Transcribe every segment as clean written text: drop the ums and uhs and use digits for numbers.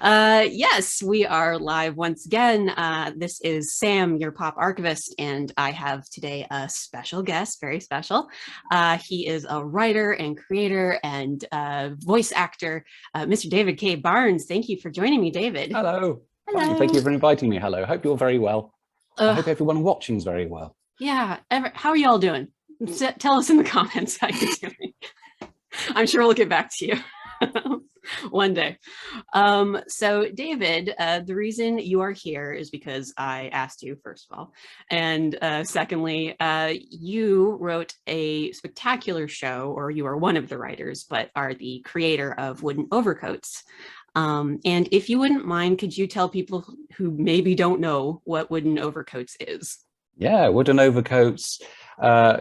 Yes, we are live once again. This is Sam, your pop archivist, and I have today a special guest, very special. He is a writer and creator and voice actor, Mr. David K. Barnes. Thank you for joining me, David. Hello. Hello. Fine. Thank you for inviting me. Hello. Hope you're very well. I hope Uh, everyone watching is very well. yeah, how are y'all doing? Tell us in the comments how you're doing. I'm sure we'll get back to you one day. So David, the reason you are here is because I asked you, first of all, and secondly, you wrote a spectacular show, or you are one of the writers, but are the creator of Wooden Overcoats. And if you wouldn't mind, could you tell people who maybe don't know what Wooden Overcoats is? Yeah, Wooden Overcoats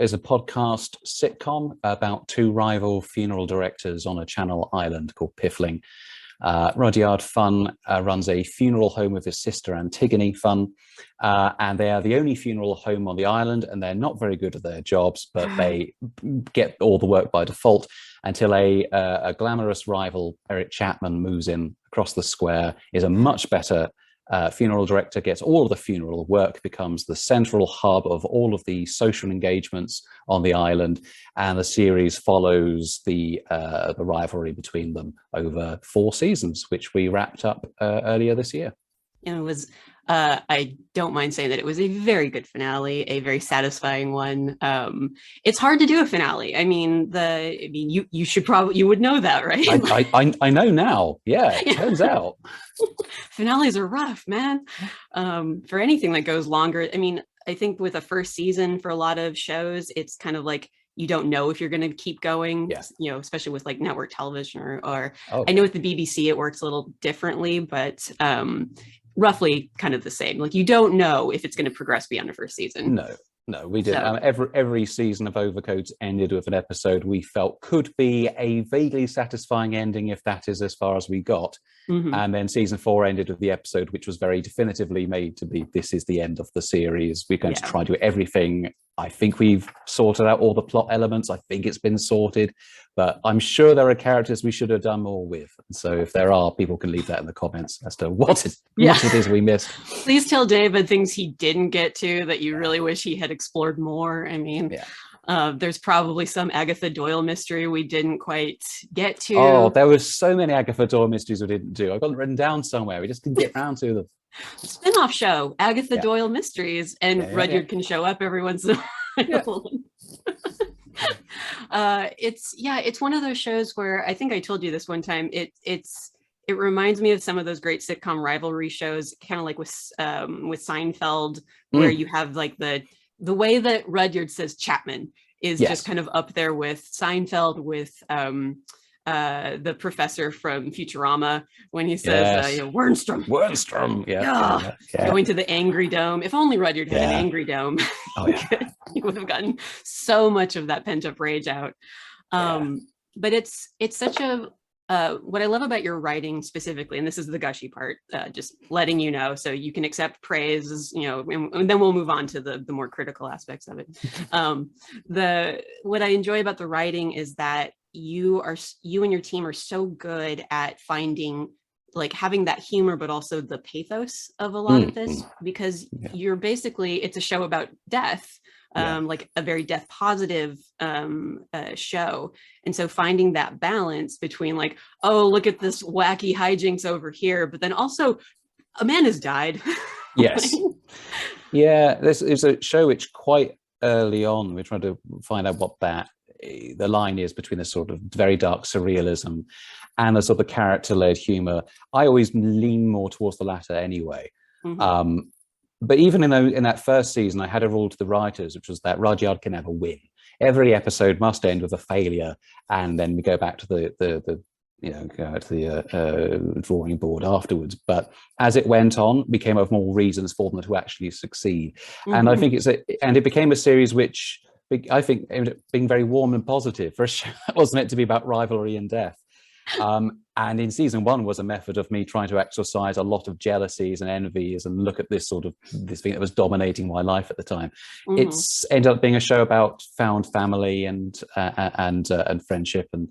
is a podcast sitcom about two rival funeral directors on a Channel island called Piffling. Rudyard Funn runs a funeral home with his sister Antigone Funn, and they are the only funeral home on the island, and they're not very good at their jobs, but they get all the work by default until a glamorous rival, Eric Chapman, moves in across the square, is a much better funeral director, gets all of the funeral work, becomes the central hub of all of the social engagements on the island, and the series follows the rivalry between them over 4 seasons, which we wrapped up earlier this year. And it was, I don't mind saying that it was a very good finale, a very satisfying one. It's hard to do a finale. I mean, you should probably, you would know that, right? I know now. Yeah, it turns out. Finales are rough, man. For anything that goes longer. I mean, I think with a first season for a lot of shows, it's kind of like, you don't know if you're going to keep going, you know, especially with like network television or I know with the BBC, it works a little differently, but roughly kind of the same. Like you don't know if it's going to progress beyond the first season. No, we did. Every season of Overcoats ended with an episode we felt could be a vaguely satisfying ending if that is as far as we got. And then season 4 ended with the episode which was very definitively made to be, this is the end of the series. We're going to try to do everything. I think we've sorted out all the plot elements. I think it's been sorted, but I'm sure there are characters we should have done more with. So if there are, people can leave that in the comments as to what it is we missed. Please tell David things he didn't get to that you really wish he had explored more. I mean, there's probably some Agatha Doyle mystery we didn't quite get to. Oh, there were so many Agatha Doyle mysteries we didn't do. I've got them written down somewhere. We just didn't get around to them. Spinoff show, Agatha Doyle mysteries, and Rudyard can show up every once in a while. It's one of those shows where I think I told you this one time. It reminds me of some of those great sitcom rivalry shows, kind of like with Seinfeld, where you have like the way that Rudyard says Chapman is just kind of up there with Seinfeld, with the professor from Futurama when he says Wernstrom, going to the angry dome. If only Rudyard had an angry dome, he would have gotten so much of that pent-up rage out. But it's such a what I love about your writing specifically, and this is the gushy part, just letting you know so you can accept praise, you know, and then we'll move on to the more critical aspects of it. What I enjoy about the writing is that you and your team are so good at finding, like, having that humor, but also the pathos of a lot of this, because you're basically, it's a show about death, like a very death positive show. And so finding that balance between like, oh, look at this wacky hijinks over here, but then also a man has died. This is a show which quite early on, we're trying to find out what the line is between a sort of very dark surrealism and a sort of character-led humor. I always lean more towards the latter anyway. But even in that first season, I had a rule to the writers, which was that Rudyard can never win. Every episode must end with a failure, and then we go back to the drawing board afterwards. But as it went on, we came up with more reasons for them to actually succeed. And I think it became a series which I think ended up being very warm and positive for a show that was meant to be about rivalry and death. And in season 1 was a method of me trying to exercise a lot of jealousies and envies and look at this thing that was dominating my life at the time. It's ended up being a show about found family and friendship, and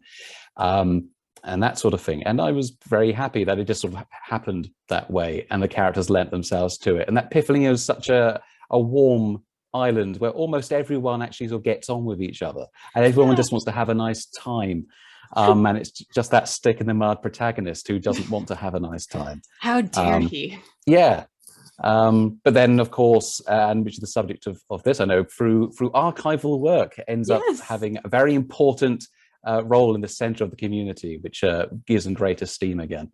and that sort of thing. And I was very happy that it just sort of happened that way, and the characters lent themselves to it. And that Piffling is such a warm island where almost everyone actually sort of gets on with each other, and everyone just wants to have a nice time. And it's just that stick in the mud protagonist who doesn't want to have a nice time. How dare he? Yeah. But then, of course, and which is the subject of this, I know, through archival work, ends up having a very important role in the center of the community, which gives them great esteem again.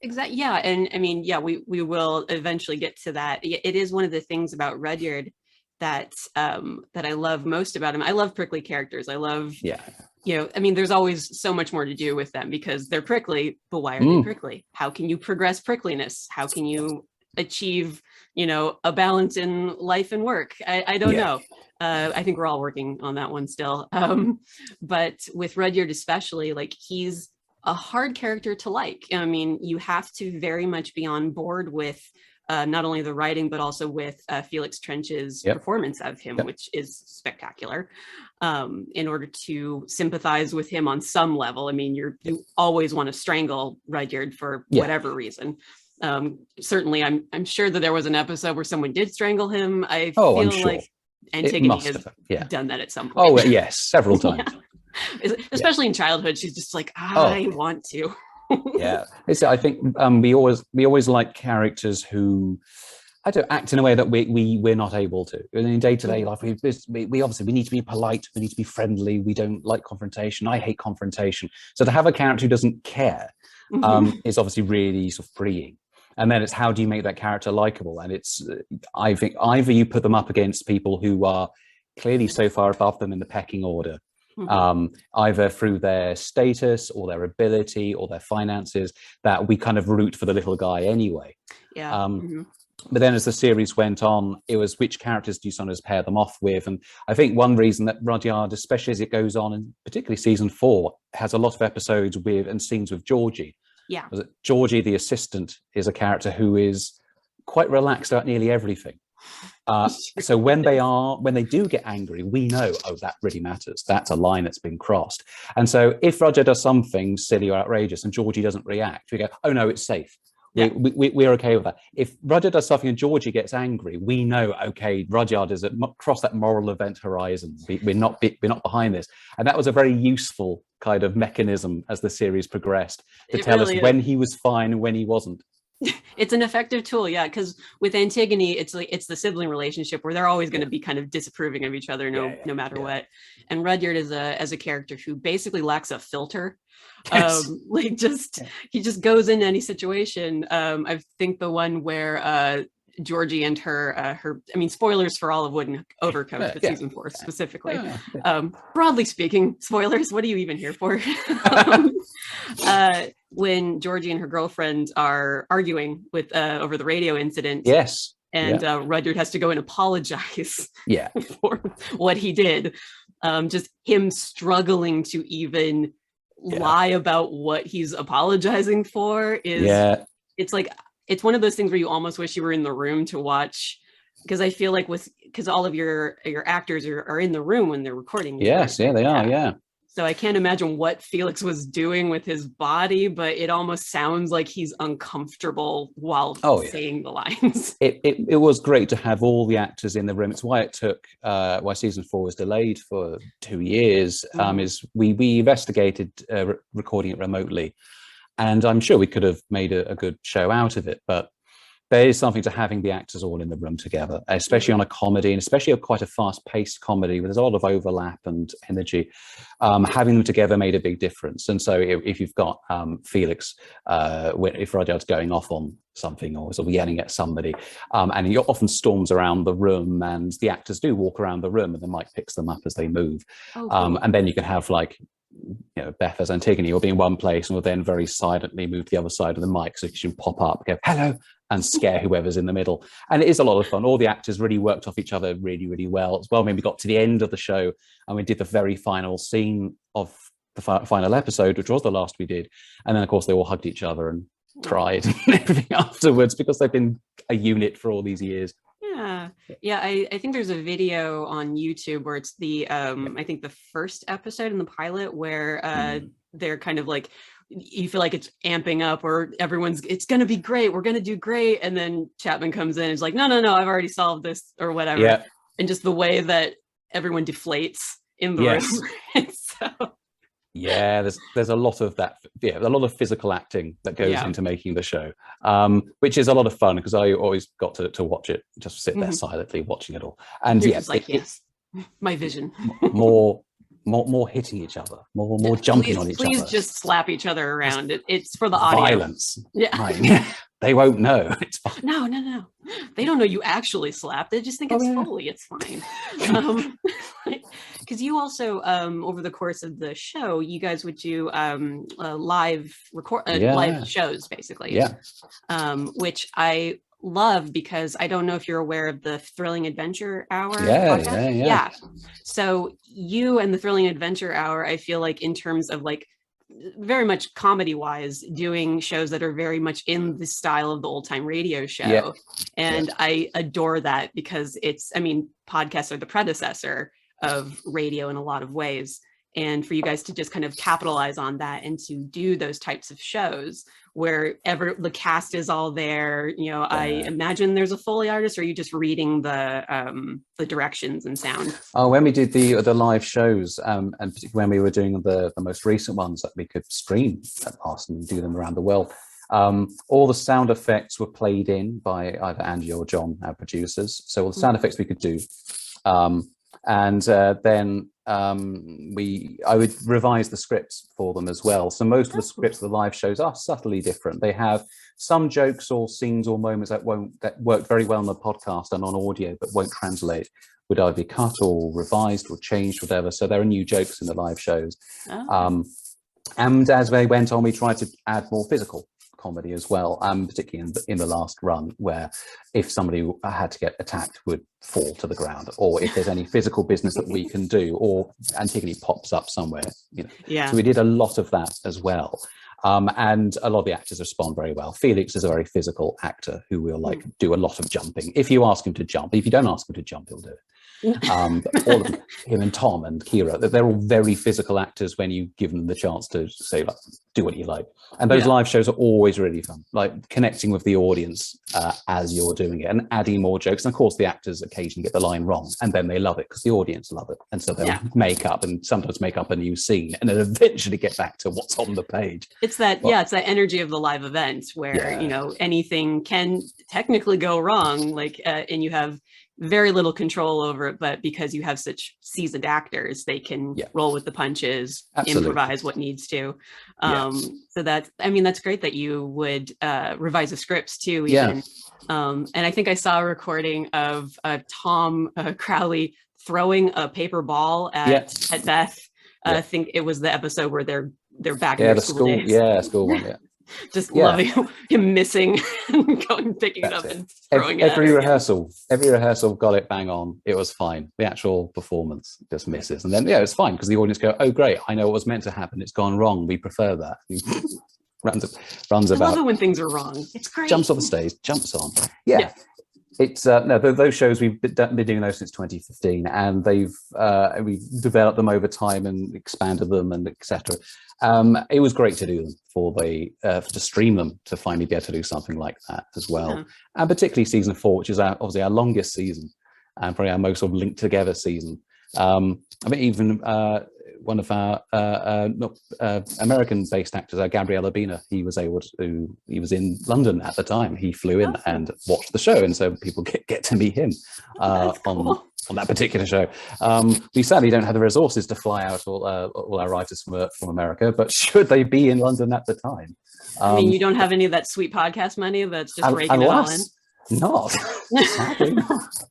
Exactly. Yeah. And I mean, yeah, we will eventually get to that. It is one of the things about Rudyard that that I love most about him. I love prickly characters. I love, I mean, there's always so much more to do with them because they're prickly, but why are they prickly? How can you progress prickliness? How can you achieve, a balance in life and work? I don't know. I think we're all working on that one still. But with Rudyard especially, like, he's a hard character to like. I mean, you have to very much be on board with not only the writing, but also with Felix Trench's performance of him, which is spectacular, in order to sympathize with him on some level. I mean, you always want to strangle Rudyard for whatever reason. Certainly, I'm sure that there was an episode where someone did strangle him. I feel like Antigone has done that at some point. Oh, yes, several times. Especially in childhood, she's just like, I want to. I think we always like characters who act in a way that we're not able to. And in day-to-day life, we obviously need to be polite, we need to be friendly, we don't like confrontation. I hate confrontation. So to have a character who doesn't care is obviously really sort of freeing. And then it's, how do you make that character likable? And it's, I think, either you put them up against people who are clearly so far above them in the pecking order, either through their status or their ability or their finances, that we kind of root for the little guy anyway. But then as the series went on, it was, which characters do you sometimes pair them off with? And I think one reason that Rudyard, especially as it goes on, and particularly season 4, has a lot of episodes with and scenes with Georgie. Was it Georgie, the assistant, is a character who is quite relaxed about nearly everything. So when they do get angry, we know, that really matters. That's a line that's been crossed. And so if Roger does something silly or outrageous and Georgie doesn't react, we go, oh no, it's safe. We're okay with that. If Rudyard does something and Georgie gets angry, we know, okay, Rudyard is crossed that moral event horizon. We're not behind this. And that was a very useful kind of mechanism as the series progressed to tell us when he was fine and when he wasn't. It's an effective tool, because with Antigone, it's the sibling relationship where they're always going to be kind of disapproving of each other, no matter what. And Rudyard is a character who basically lacks a filter. He just goes into any situation. I think the one where Georgie and her, I mean, spoilers for all of Wooden Overcoats, but season 4 specifically. Broadly speaking, spoilers, what are you even here for? When Georgie and her girlfriend are arguing with over the radio incident. And Rudyard has to go and apologize for what he did. Just him struggling to even lie about what he's apologizing for is it's like, it's one of those things where you almost wish you were in the room to watch, because I feel like because all of your actors are in the room when they're recording. They are. So I can't imagine what Felix was doing with his body, but it almost sounds like he's uncomfortable while saying the lines. It was great to have all the actors in the room. It's why it took why season 4 was delayed for 2 years. Is we investigated recording it remotely, and I'm sure we could have made a good show out of it, but there is something to having the actors all in the room together, especially on a comedy, and especially quite a fast-paced comedy where there's a lot of overlap and energy. Having them together made a big difference. And so if you've got Felix, if Rudyard's going off on something or sort of yelling at somebody, and he often storms around the room, and the actors do walk around the room and the mic picks them up as they move. And then you can have, like, Beth as Antigone will be in one place and will then very silently move to the other side of the mic, so she can pop up, go hello, and scare whoever's in the middle. And it is a lot of fun. All the actors really worked off each other really, really well as well. When we got to the end of the show and we did the very final scene of the final episode, which was the last we did, and then of course they all hugged each other and cried and everything afterwards, because they've been a unit for all these years. I think there's a video on YouTube where it's the I think the first episode in the pilot where they're kind of like you feel like it's amping up, or it's going to be great, we're going to do great, and then Chapman comes in and is like, no, I've already solved this or whatever. Yeah. And just the way that everyone deflates in the Yes. room. So yeah, there's a lot of that. Yeah, a lot of physical acting that goes into making the show, which is a lot of fun, because I always got to watch it, just sit there silently watching it all. And you're yeah, just like, yes, my vision. more hitting each other, more jumping on each other. Please just slap each other around. It's for the audio. Violence. Yeah. They won't know. It's fine. No. They don't know you actually slapped. They just think it's Foley. It's fine. Because you also, over the course of the show, you guys would do live shows, basically. Yeah. Which I love, because I don't know if you're aware of the Thrilling Adventure Hour podcast. Yeah. So you and the Thrilling Adventure Hour, I feel like, in terms of like very much comedy wise, doing shows that are very much in the style of the old time radio show. And I adore that, because podcasts are the predecessor of radio in a lot of ways. And for you guys to just kind of capitalize on that and to do those types of shows where the cast is all there, I imagine there's a Foley artist, or are you just reading the directions and sound? Oh, when we did the live shows, and particularly when we were doing the most recent ones that we could stream at last and do them around the world, all the sound effects were played in by either Angie or John, our producers. So all the sound effects we could do. And then I would revise the scripts for them as well. So most of the scripts of the live shows are subtly different. They have some jokes or scenes or moments that work very well on the podcast and on audio, but won't translate, would either be cut or revised or changed, whatever. So there are new jokes in the live shows. And as they went on, we tried to add more physical comedy as well, particularly in the last run, where if somebody had to get attacked, would fall to the ground, or if there's any physical business that we can do, or Antigone pops up somewhere, So we did a lot of that as well. And a lot of the actors respond very well. Felix is a very physical actor who will do a lot of jumping. If you ask him to jump, if you don't ask him to jump, he'll do it. All of them, him and Tom and Kira, they're all very physical actors when you give them the chance to say, like, do what you like. And those live shows are always really fun, like connecting with the audience as you're doing it and adding more jokes. And of course, the actors occasionally get the line wrong, and then they love it because the audience love it. And so they'll sometimes make up a new scene, and then eventually get back to what's on the page. It's that energy of the live event where, anything can technically go wrong, and you have very little control over it, but because you have such seasoned actors, they can roll with the punches, improvise what needs to. So that's great that you would revise the scripts too. Even. And I think I saw a recording of Tom Crowley throwing a paper ball at Beth. I think it was the episode where they're back in their school days. School one. Just loving him missing and picking it up and throwing it. Every rehearsal got it bang on. It was fine. The actual performance just misses, and then it's fine because the audience go, "Oh, great! I know what was meant to happen. It's gone wrong. We prefer that." runs about. I love it when things are wrong. It's great. Jumps off the stage, jumps on. Yeah. It's those shows we've been doing those since 2015, and we've developed them over time and expanded them and etc. It was great to do them to stream them, to finally be able to do something like that as well, and particularly season 4, which is obviously our longest season and probably our most sort of linked together season. Even one of our American-based actors, Gabriel Urbina, he was in London at the time. He flew in and watched the show, and so people get to meet him on that particular show. We sadly don't have the resources to fly out all our writers from America, but should they be in London at the time? You don't have any of that sweet podcast money that's just raking it all in? Not. Sadly not.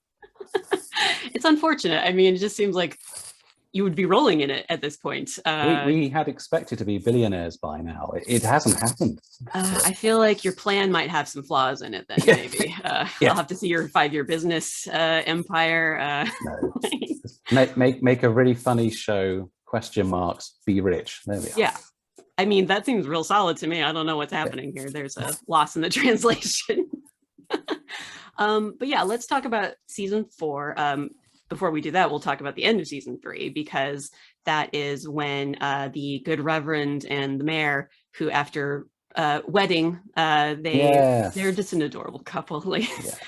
It's unfortunate. It just seems like you would be rolling in it at this point. We had expected to be billionaires by now. It hasn't happened. I feel like your plan might have some flaws in it then, maybe. I'll have to see your 5-year business empire. No. Make a really funny show, ? Be rich. There we are. Yeah. That seems real solid to me. I don't know what's happening here. There's a loss in the translation. But let's talk about season 4. Before we do that, we'll talk about the end of season 3, because that is when the good Reverend and the mayor who after wedding, Yes. they're just an adorable couple. Like, Yes.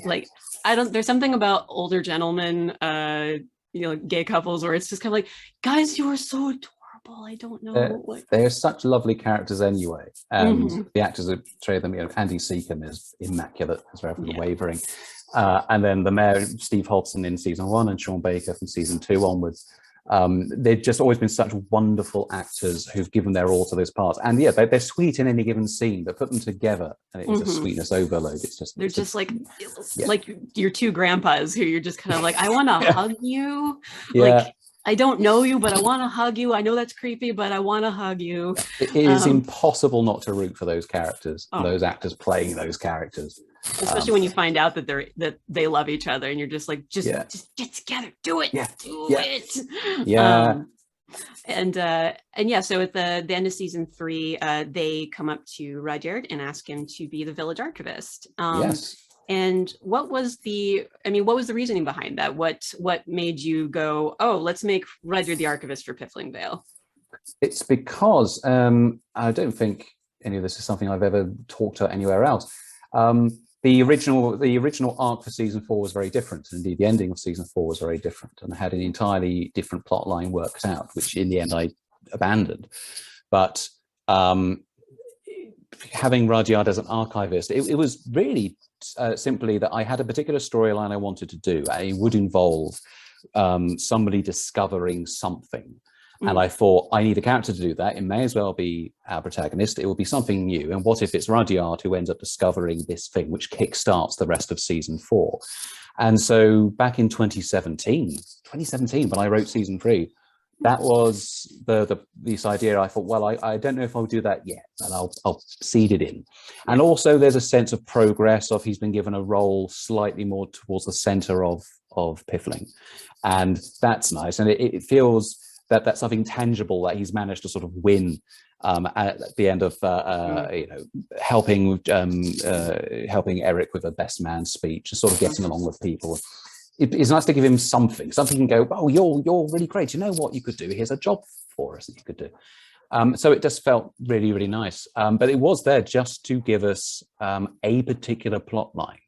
like there's something about older gentlemen, gay couples where it's just kind of like, guys, you are so adorable. I don't know. They're such lovely characters anyway, and Mhm. the actors who portray them, Andy Secombe is immaculate as well from Yeah. Wavering, and then the mayor, Steve Hodson in season 1, and Sean Baker from season 2 onwards. They've just always been such wonderful actors who've given their all to those parts, and yeah, they're sweet in any given scene, but put them together and it's a sweetness overload. It's just, they're just like your two grandpas who you're just kind of like, I want to hug you. Like, I don't know you, but I want to hug you. I know that's creepy, but I want to hug you. It is impossiple not to root for those characters, those actors playing those characters. Especially when you find out that they love each other, and you're just like, just get together, do it, do it. Yeah. And yeah, so at the end of season 3, they come up to Rudyard and ask him to be the village archivist. Yes. And what was the reasoning behind that? What made you go, oh, let's make Rudyard the archivist for Piffling Vale? It's because I don't think any of this is something I've ever talked about anywhere else. The original arc for season 4 was very different. Indeed, the ending of season 4 was very different, and had an entirely different plot line worked out, which in the end I abandoned. But having Rudyard as an archivist, it was really simply that I had a particular storyline I wanted to do. It would involve somebody discovering something. And I thought, I need a character to do that. It may as well be our protagonist. It will be something new. And what if it's Rudyard who ends up discovering this thing, which kickstarts the rest of season 4? And so back in 2017, when I wrote season 3, that was this idea. I thought, well, I don't know if I'll do that yet, and I'll seed it in. And also there's a sense of progress of he's been given a role slightly more towards the center of Piffling. And that's nice. And it feels that's something tangible that he's managed to sort of win at the end of helping Eric with a best man speech and sort of getting along with people. It's nice to give him something you can go, oh, you're really great. You know what you could do? Here's a job for us that you could do. So it just felt really, really nice. But it was there just to give us a particular plot line,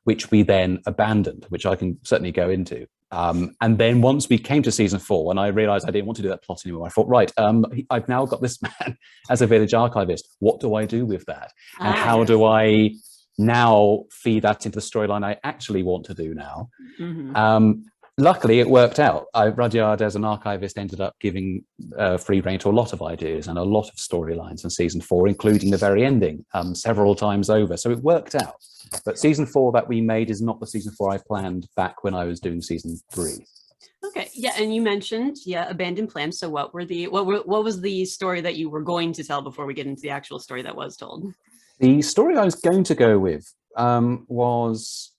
which we then abandoned, which I can certainly go into. And then once we came to season 4, and I realized I didn't want to do that plot anymore, I thought, right, I've now got this man as a village archivist. What do I do with that? And how do I now feed that into the storyline I actually want to do now? Luckily, it worked out. Rudyard, as an archivist, ended up giving free rein to a lot of ideas and a lot of storylines in season 4, including the very ending, several times over. So it worked out. But season 4 that we made is not the season 4 I planned back when I was doing season 3. Okay, yeah, and you mentioned abandoned plans. So what was the story that you were going to tell before we get into the actual story that was told? The story I was going to go with was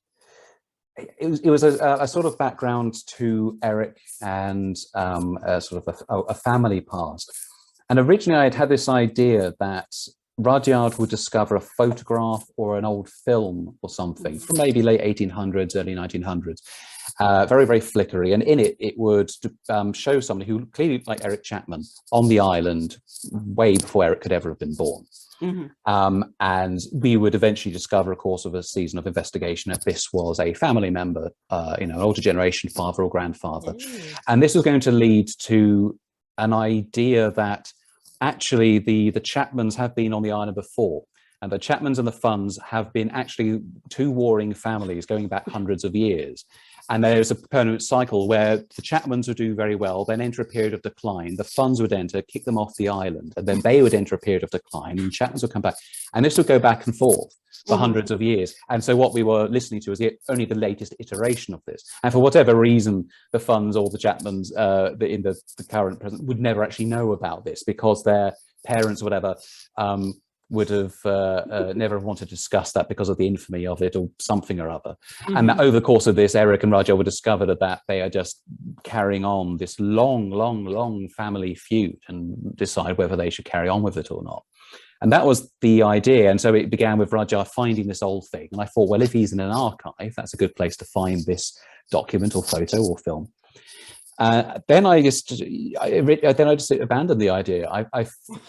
a sort of background to Eric and sort of a family past. And originally I had this idea that Rudyard would discover a photograph or an old film or something from maybe late 1800s, early 1900s, very, very flickery. And in it, it would show somebody who clearly, like Eric Chapman, on the island way before Eric could ever have been born. And we would eventually discover, of course, of a season of investigation, that this was a family member, an older generation, father or grandfather. And this was going to lead to an idea that actually the Chapmans have been on the island before. And the Chapmans and the Funns have been actually two warring families going back hundreds of years. And there's a permanent cycle where the Chapmans would do very well, then enter a period of decline. The Funns would enter, kick them off the island, and then they would enter a period of decline, and the Chapmans would come back. And this would go back and forth for hundreds of years. And so what we were listening to is only the latest iteration of this. And for whatever reason, the Funns or the Chapmans in the current present would never actually know about this, because their parents or whatever would have never wanted to discuss that because of the infamy of it or something or other. And that over the course of this, Eric and Roger would discover that they are just carrying on this long family feud and decide whether they should carry on with it or not. And that was the idea. And so it began with Rudyard finding this old thing. And I thought, well, if he's in an archive, that's a good place to find this document or photo or film. Then I just abandoned the idea. I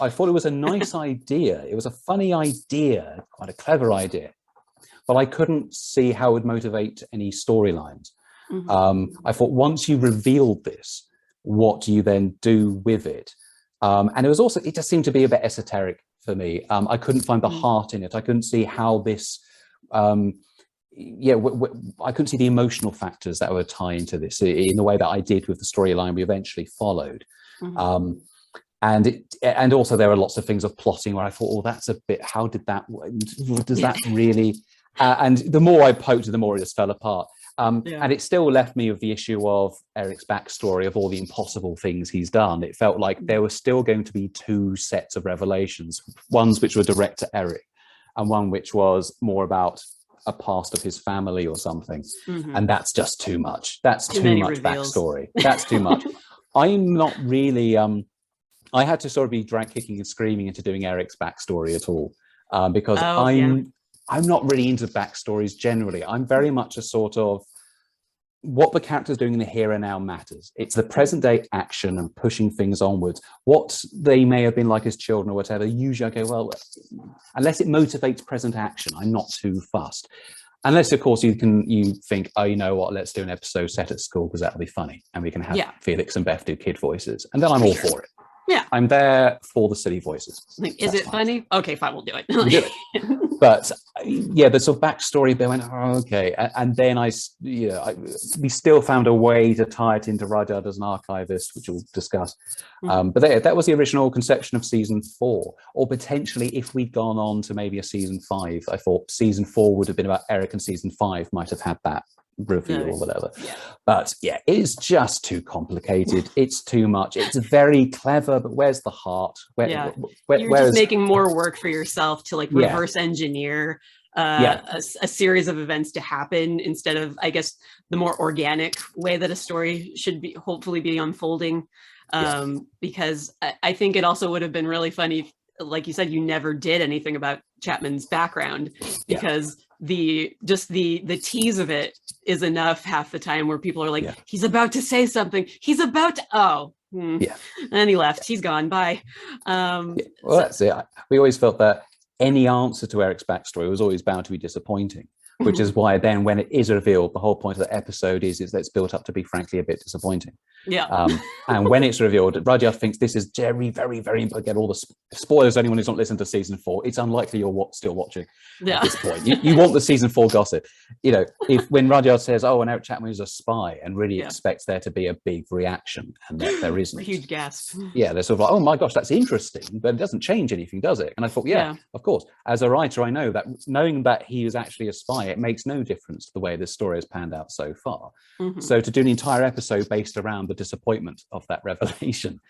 thought it was a nice idea. It was a funny idea, quite a clever idea, but I couldn't see how it would motivate any storylines. I thought once you revealed this, what do you then do with it? And it was also, it just seemed to be a bit esoteric for me. I couldn't find the heart in it. I couldn't see how this, I couldn't see the emotional factors that would tie into this in the way that I did with the storyline we eventually followed. And also there are lots of things of plotting where I thought, oh, that's a bit, how did that, does that really, and the more I poked, the more it just fell apart. And it still left me with the issue of Eric's backstory of all the impossible things he's done. It felt like there were still going to be two sets of revelations, ones which were direct to Eric and one which was more about a past of his family or something. And that's just too much. That's too much backstory. That's too much. I'm not really, I had to sort of be drag kicking and screaming into doing Eric's backstory at all, because I'm not really into backstories generally. I'm very much a sort of what the character's doing in the here and now matters. It's the present day action and pushing things onwards. What they may have been like as children or whatever, usually I go, well, unless it motivates present action, I'm not too fussed. Unless, of course, you think, oh, you know what, let's do an episode set at school because that'll be funny. And we can have Felix and Beth do kid voices. And then I'm all for it. Yeah, I'm there for the silly voices. Like, is it funny? Okay, fine, we'll do it. But yeah, the sort of backstory bit went, oh, okay, and then we still found a way to tie it into Rudyard as an archivist, which we'll discuss. But that was the original conception of season 4, or potentially if we'd gone on to maybe a season 5. I thought season 4 would have been about Eric, and season 5 might have had that review or whatever. But yeah, it's just too complicated. It's too much. It's very clever, but where's the heart? You're just making more work for yourself to like reverse engineer a series of events to happen instead of, I guess, the more organic way that a story should be hopefully be unfolding. Because I think it also would have been really funny if, like you said, you never did anything about Chapman's background, because the tease of it is enough half the time where people are like, he's about to say something, he's about to, and he left, he's gone, bye. Well, that's it. We always felt that any answer to Eric's backstory was always bound to be disappointing, which is why then when it is revealed, the whole point of the episode is that it's built up to be frankly a bit disappointing. And when it's revealed, Rudyard thinks this is very, very, very important. Get all the spoilers. Anyone who's not listened to season 4, it's unlikely you're still watching at this point. You want the season 4 gossip. If when Rudyard says, "Oh, and Eric Chapman is a spy," and really expects there to be a big reaction, and there isn't. A huge gasp. Yeah, they're sort of like, "Oh my gosh, that's interesting," but it doesn't change anything, does it? And I thought, of course. As a writer, I know that knowing that he is actually a spy, it makes no difference to the way this story has panned out so far. So to do an entire episode based around the disappointment of that revelation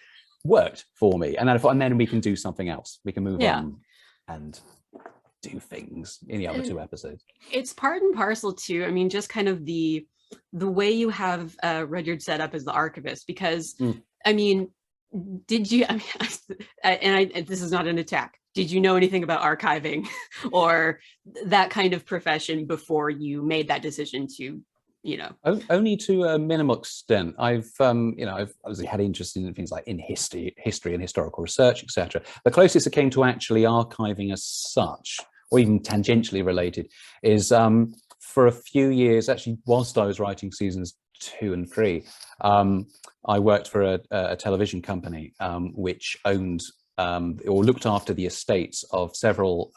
worked for me, and then I thought, and then we can do something else. We can move on and do things in the other 2 episodes. It's part and parcel too. I mean, just kind of the way you have Rudyard set up as the archivist, because I mean, did you? I mean, this is not an attack. Did you know anything about archiving or that kind of profession before you made that decision to? Only to a minimal extent. I've obviously had interest in things like in history and historical research, etc. The closest it came to actually archiving as such, or even tangentially related, is for a few years, actually, whilst I was writing seasons 2 and 3, I worked for a television company which owned or looked after the estates of several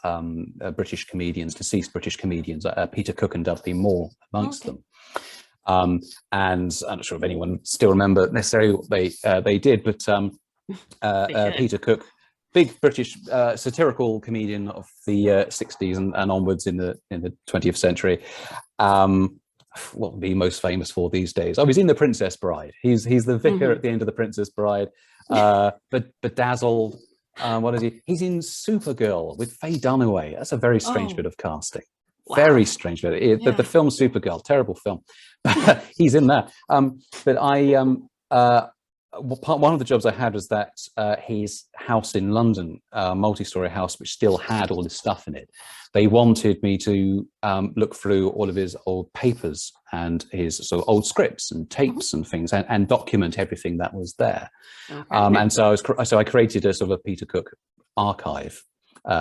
British comedians, deceased British comedians, Peter Cook and Dudley Moore amongst them. And I'm not sure if anyone still remember necessarily what they did, but Peter Cook, big British satirical comedian of the 60s and onwards in the 20th century. What would be most famous for these days? Oh, he's in The Princess Bride. He's the vicar at the end of The Princess Bride. Bedazzled. What is he? He's in Supergirl with Faye Dunaway. That's a very strange bit of casting. Wow. Very strange bit. The film Supergirl, terrible film. He's in that. But one of the jobs I had was that his house in London, multi-story house, which still had all this stuff in it. They wanted me to look through all of his old papers and his sort of old scripts and tapes and things, and document everything that was there. Okay. And so I created a sort of a Peter Cook archive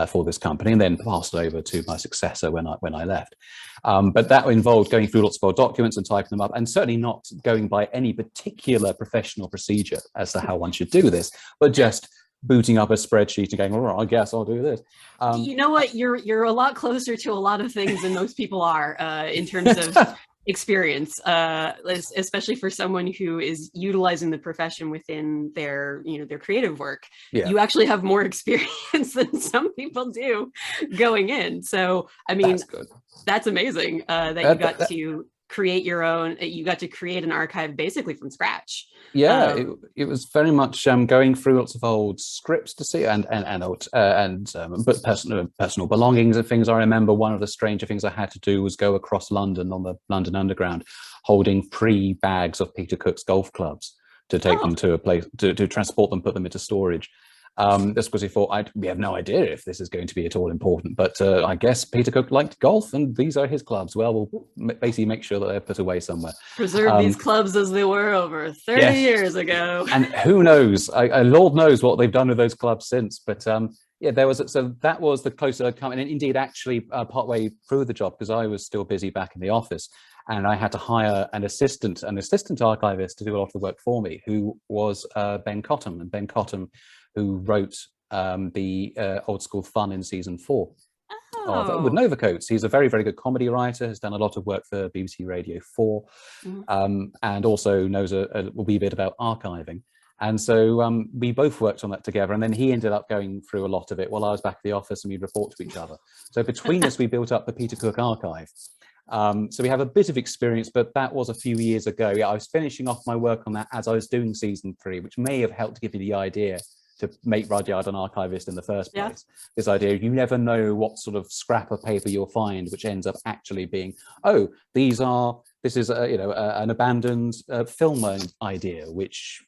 for this company, and then passed it over to my successor when I left. But that involved going through lots of old documents and typing them up, and certainly not going by any particular professional procedure as to how one should do this, but just booting up a spreadsheet and going, all right, I guess I'll do this. You know what? You're a lot closer to a lot of things than most people are in terms of experience, especially for someone who is utilizing the profession within their their creative work. You actually have more experience than some people do going in. So I mean, that's amazing that you got to create your own. You got to create an archive basically from scratch. It was very much going through lots of old scripts to see, and but personal belongings and things. I remember one of the stranger things I had to do was go across London on the London Underground, holding 3 bags of Peter Cook's golf clubs to take them to a place to transport them, put them into storage. That's because he thought we have no idea if this is going to be at all important, but I guess Peter Cook liked golf and these are his clubs. Well, we'll basically make sure that they're put away somewhere. Preserve these clubs as they were over 30 years ago. And who knows, Lord knows what they've done with those clubs since. But that was the closer I'd come. And indeed, actually, partway through the job, because I was still busy back in the office, and I had to hire an assistant archivist to do a lot of the work for me, who was Ben Cottam. And Ben Cottam, who wrote the Old School Fun in season 4 of Wooden Overcoats. He's a very, very good comedy writer, has done a lot of work for BBC Radio 4, and also knows a wee bit about archiving. And so we both worked on that together, and then he ended up going through a lot of it while I was back at the office, and we'd report to each other. So between us, we built up the Peter Cook archive. So we have a bit of experience, but that was a few years ago. I was finishing off my work on that as I was doing season 3, which may have helped give you the idea to make Rudyard an archivist in the first place. This idea, you never know what sort of scrap of paper you'll find, which ends up actually being, this is an abandoned film idea, which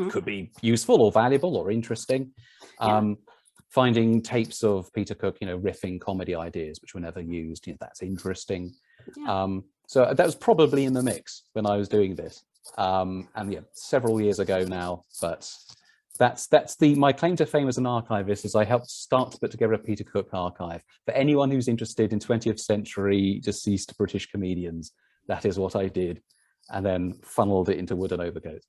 could be useful or valuable or interesting. Finding tapes of Peter Cook, riffing comedy ideas, which were never used, that's interesting. So that was probably in the mix when I was doing this. And several years ago now, but that's my claim to fame as an archivist, is I helped start to put together a Peter Cook archive. For anyone who's interested in 20th century deceased British comedians, that is what I did, and then funneled it into Wooden Overcoats.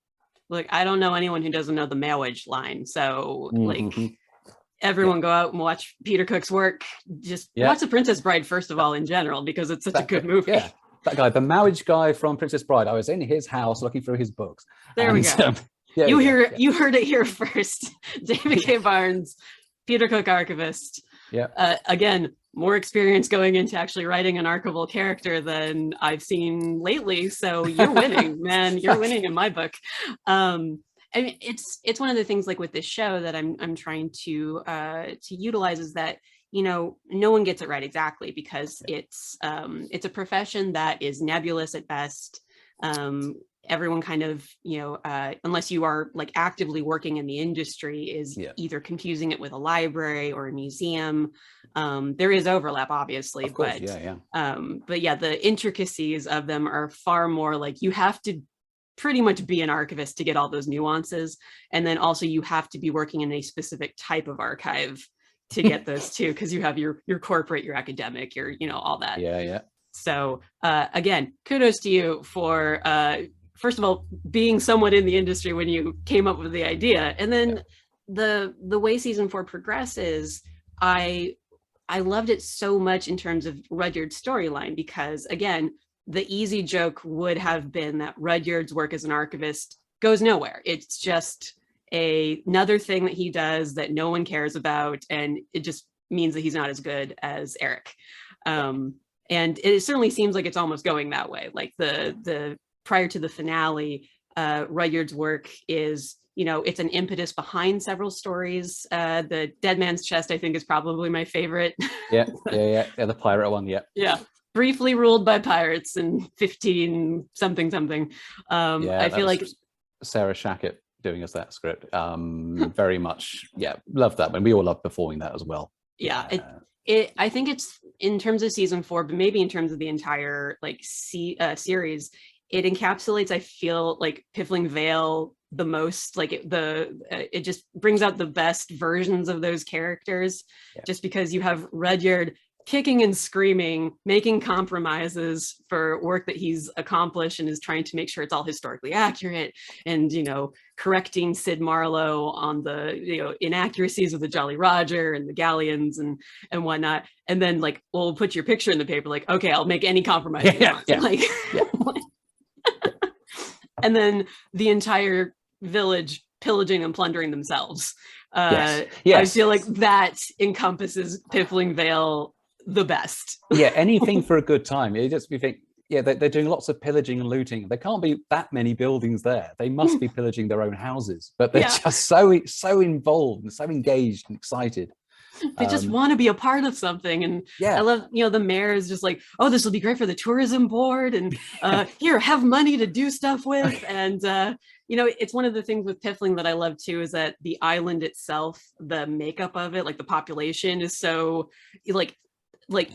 Look, I don't know anyone who doesn't know the marriage line, so everyone go out and watch Peter Cook's work. Just watch The Princess Bride, first of all, in general, because it's such a good movie. That guy, the marriage guy from Princess Bride, I was in his house looking through his books. There we go. You heard it here first. David K. Barnes, Peter Cook archivist. Again, more experience going into actually writing an archival character than I've seen lately. So you're winning, man. You're winning in my book. I mean, it's one of the things, like with this show, that I'm trying to utilize, is that no one gets it right exactly, because it's a profession that is nebulous at best. Everyone kind of, unless you are like actively working in the industry, is either confusing it with a library or a museum. There is overlap, obviously, but the intricacies of them are far more like, you have to pretty much be an archivist to get all those nuances. And then also you have to be working in a specific type of archive to get those too, because you have your corporate, your academic, your, all that. So again, kudos to you for, first of all, being somewhat in the industry when you came up with the idea. And then the way season 4 progresses, I loved it so much in terms of Rudyard's storyline, because again, the easy joke would have been that Rudyard's work as an archivist goes nowhere. It's just another thing that he does that no one cares about, and it just means that he's not as good as Eric. And it certainly seems like it's almost going that way. Like the prior to the finale, Rudyard's work is, it's an impetus behind several stories. The Dead Man's Chest, I think, is probably my favorite. The pirate one. Briefly ruled by pirates in 15 something. I feel like Sarah Shackett. doing us that script. Very much, yeah, love that. And we all love performing that as well. Yeah, I think it's in terms of season 4, but maybe in terms of the entire like series, it encapsulates, I feel like, Piffling Vale the most. Like it just brings out the best versions of those characters, just because you have Rudyard kicking and screaming, making compromises for work that he's accomplished and is trying to make sure it's all historically accurate, and, you know, correcting Sid Marlowe on the, you know, inaccuracies of the Jolly Roger and the galleons and whatnot. And then, like, we'll put your picture in the paper, like, okay, I'll make any compromise. Like, and then the entire village pillaging and plundering themselves. I feel like that encompasses Piffling Vale the best. Anything for a good time. You think, they're doing lots of pillaging and looting. There can't be that many buildings there. They must be pillaging their own houses, but they're just so involved and so engaged and excited. They just want to be a part of something. And I love, you know, the mayor is just like, oh, this will be great for the tourism board, and here, have money to do stuff with. And you know, it's one of the things with Piffling that I love too, is that the island itself, the makeup of it, like the population is so like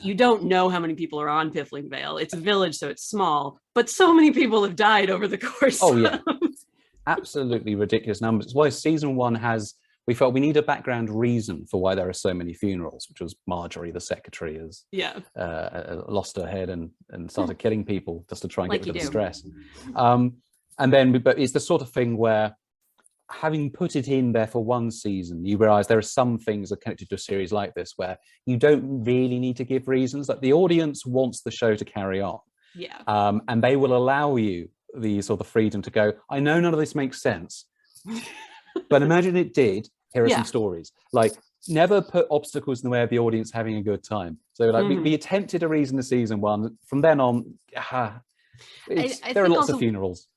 you don't know how many people are on Piffling Vale. It's a village, so it's small, but so many people have died over the course. Oh yeah, absolutely ridiculous numbers. It's why season 1 we felt we need a background reason for why there are so many funerals, which was Marjorie, the secretary, has lost her head and started killing people just to try and get rid of the stress. And then, but it's the sort of thing where, having put it in there for one season, you realize there are some things that are connected to a series like this where you don't really need to give reasons. Like, the audience wants the show to carry on. And they will allow you the sort of freedom to go, I know none of this makes sense, but imagine it did. Here are some stories. Like, never put obstacles in the way of the audience having a good time. So like we attempted a reason to season 1. From then on, there are lots of funerals.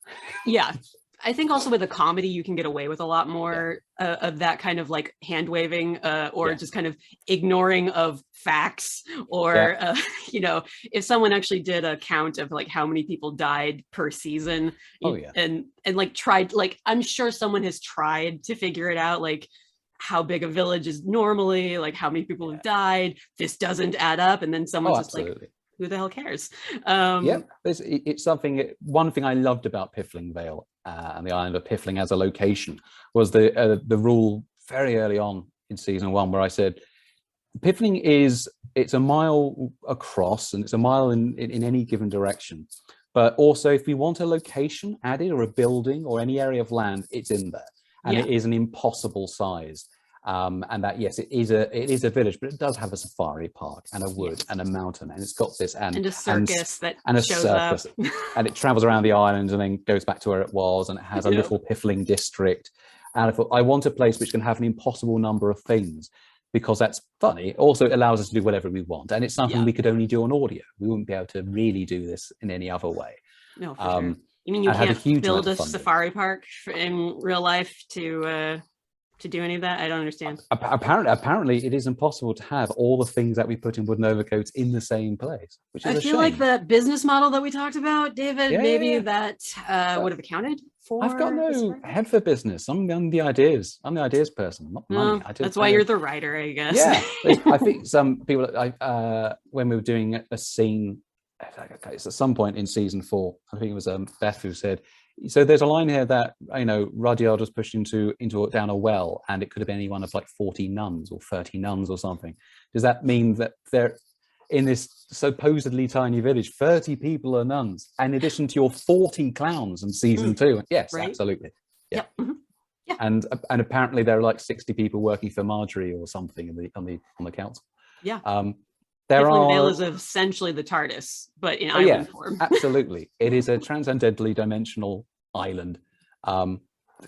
I think also with a comedy, you can get away with a lot more of that kind of like hand waving or just kind of ignoring of facts, or you know, if someone actually did a count of like how many people died per season, and like tried, like, I'm sure someone has tried to figure it out, like how big a village is normally, like how many people have died, this doesn't add up, and then someone's just like, who the hell cares? It's something. One thing I loved about Piffling Vale and the island of Piffling as a location was the rule very early on in season 1, where I said, Piffling it's a mile across and it's a mile in any given direction. But also, if we want a location added, or a building or any area of land, it's in there, and it is an impossible size. And that, yes, it is a village, but it does have a safari park and a wood and a mountain, and it's got this and a circus up. And it travels around the island and then goes back to where it was, and it has a little Piffling district. And I thought, I want a place which can have an impossible number of things, because that's funny. Also, it allows us to do whatever we want, and it's something we could only do on audio. We wouldn't be able to really do this in any other way. No, for sure. You mean you can't build a safari park in real life to do any of that? I don't understand. Apparently, it is impossible to have all the things that we put in Wooden Overcoats in the same place, which is a shame. Like the business model that we talked about, David, that would have accounted for. I've got no head for business. I'm the ideas. I'm the ideas person, not money. That's why you're the writer, I guess. Yeah, I think some people, when we were doing a scene, it's at some point in season 4, I think it was Beth who said, so there's a line here that, you know, Rudyard was pushed down a well, and it could have been any one of like 40 nuns or 30 nuns or something. Does that mean that they're in this supposedly tiny village, 30 people are nuns, in addition to your 40 clowns in season 2? Yes, absolutely. Yeah. And apparently there are like 60 people working for Marjorie or something on the council. Piffling Vale is essentially the TARDIS, but in island form. Absolutely. It is a transcendentally dimensional island that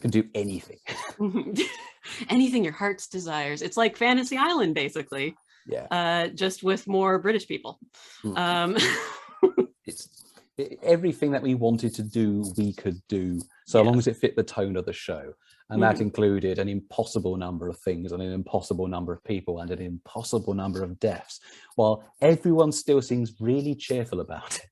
can do anything. Anything your heart's desires. It's like Fantasy Island, basically. Just with more British people. It's everything that we wanted to do, we could do, so long as it fit the tone of the show. And that included an impossible number of things, and an impossible number of people, and an impossible number of deaths, while everyone still seems really cheerful about it.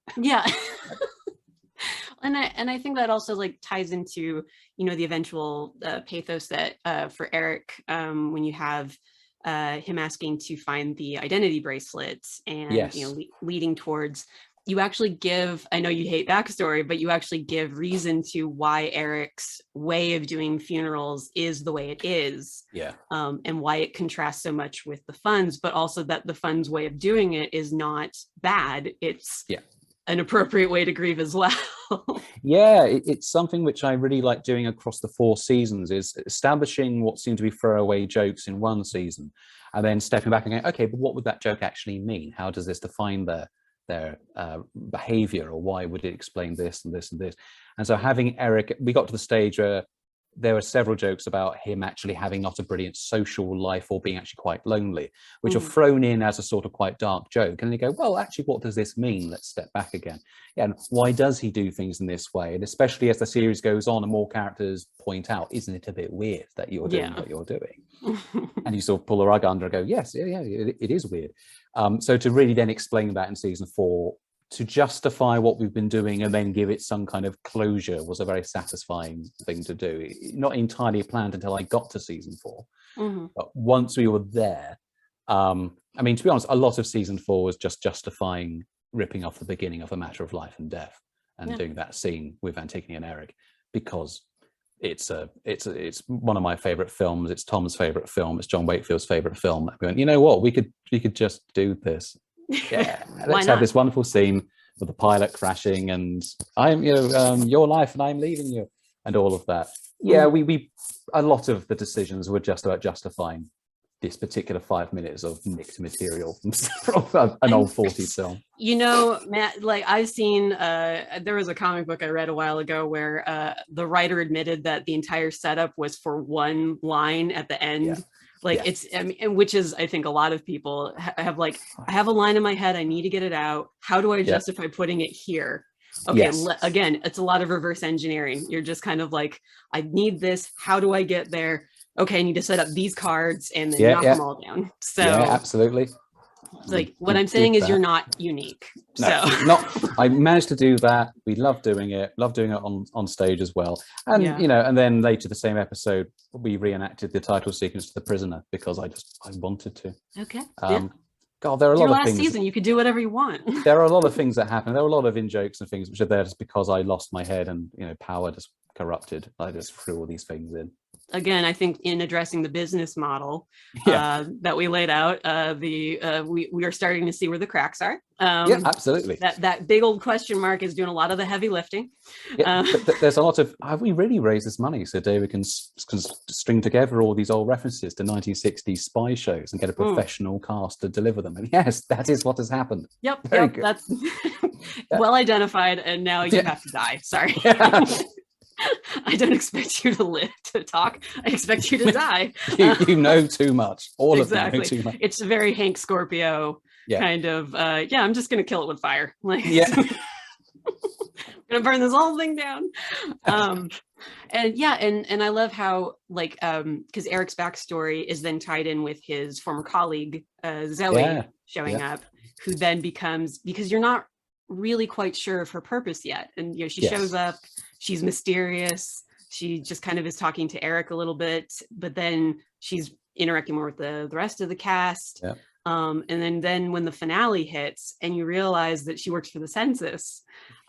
and I think that also like ties into, you know, the eventual pathos that for Eric, when you have him asking to find the identity bracelets and, you know, leading towards, you actually give, I know you hate backstory, but you actually give reason to why Eric's way of doing funerals is the way it is. And why it contrasts so much with the Funns, but also that the Funns' way of doing it is not bad. It's an appropriate way to grieve as well. It's something which I really like doing across the 4 seasons, is establishing what seem to be throwaway jokes in one season, and then stepping back and going, okay, but what would that joke actually mean? How does this define their behavior, or why would it explain this and this and this? And so having Eric, we got to the stage where there were several jokes about him actually having not a brilliant social life, or being actually quite lonely, which are thrown in as a sort of quite dark joke. And you go, well, actually, what does this mean? Let's step back again. And why does he do things in this way? And especially as the series goes on and more characters point out, isn't it a bit weird that you're doing what you're doing? And you sort of pull the rug under and go, yes, it is weird. So to really then explain that in season 4, to justify what we've been doing and then give it some kind of closure, was a very satisfying thing to do. Not entirely planned until I got to season 4. But once we were there, I mean, to be honest, a lot of season 4 was just justifying ripping off the beginning of A Matter of Life and Death and doing that scene with Antigone and Eric, because it's one of my favorite films. It's Tom's favorite film. It's John Wakefield's favorite film. We went, you know what, we could just do this. Let's have this wonderful scene with the pilot crashing and I'm your life and I'm leaving you and all of that. We a lot of the decisions were just about justifying this particular 5 minutes of nicked material from an old 40s film. You know, Matt, like I've seen there was a comic book I read a while ago where the writer admitted that the entire setup was for one line at the end. It's, I mean, which is, I think a lot of people have like, I have a line in my head, I need to get it out. How do I justify putting it here? Okay, again, it's a lot of reverse engineering. You're just kind of like, I need this. How do I get there? Okay, I need to set up these cards and then knock them all down. So absolutely. Like what I'm saying is you're not unique. No, I managed to do that. We love doing it on stage as well. And you know, and then later the same episode we reenacted the title sequence to The Prisoner because I wanted to. Okay. God, there are a lot of things. Last season, you could do whatever you want. There are a lot of things that happen. There are a lot of in-jokes and things which are there just because I lost my head and, you know, power just corrupted. I just threw all these things in. Again, I think in addressing the business model that we laid out, we are starting to see where the cracks are. Absolutely. That big old question mark is doing a lot of the heavy lifting. But there's a lot of, have we really raised this money so David can string together all these old references to 1960s spy shows and get a professional cast to deliver them? And yes, that is what has happened. Very good. That's well identified, and now you have to die. Sorry. I don't expect you to live to talk. I expect you to die. you know too much. All exactly. of them know too much. It's a very Hank Scorpio kind of, I'm just going to kill it with fire. Like, I'm going to burn this whole thing down. And I love how, like, because Eric's backstory is then tied in with his former colleague, Zoe, showing up, who then becomes, because you're not really quite sure of her purpose yet. And, you know, she shows up. She's mysterious. She just kind of is talking to Eric a little bit, but then she's interacting more with the rest of the cast. And then when the finale hits and you realize that she works for the census,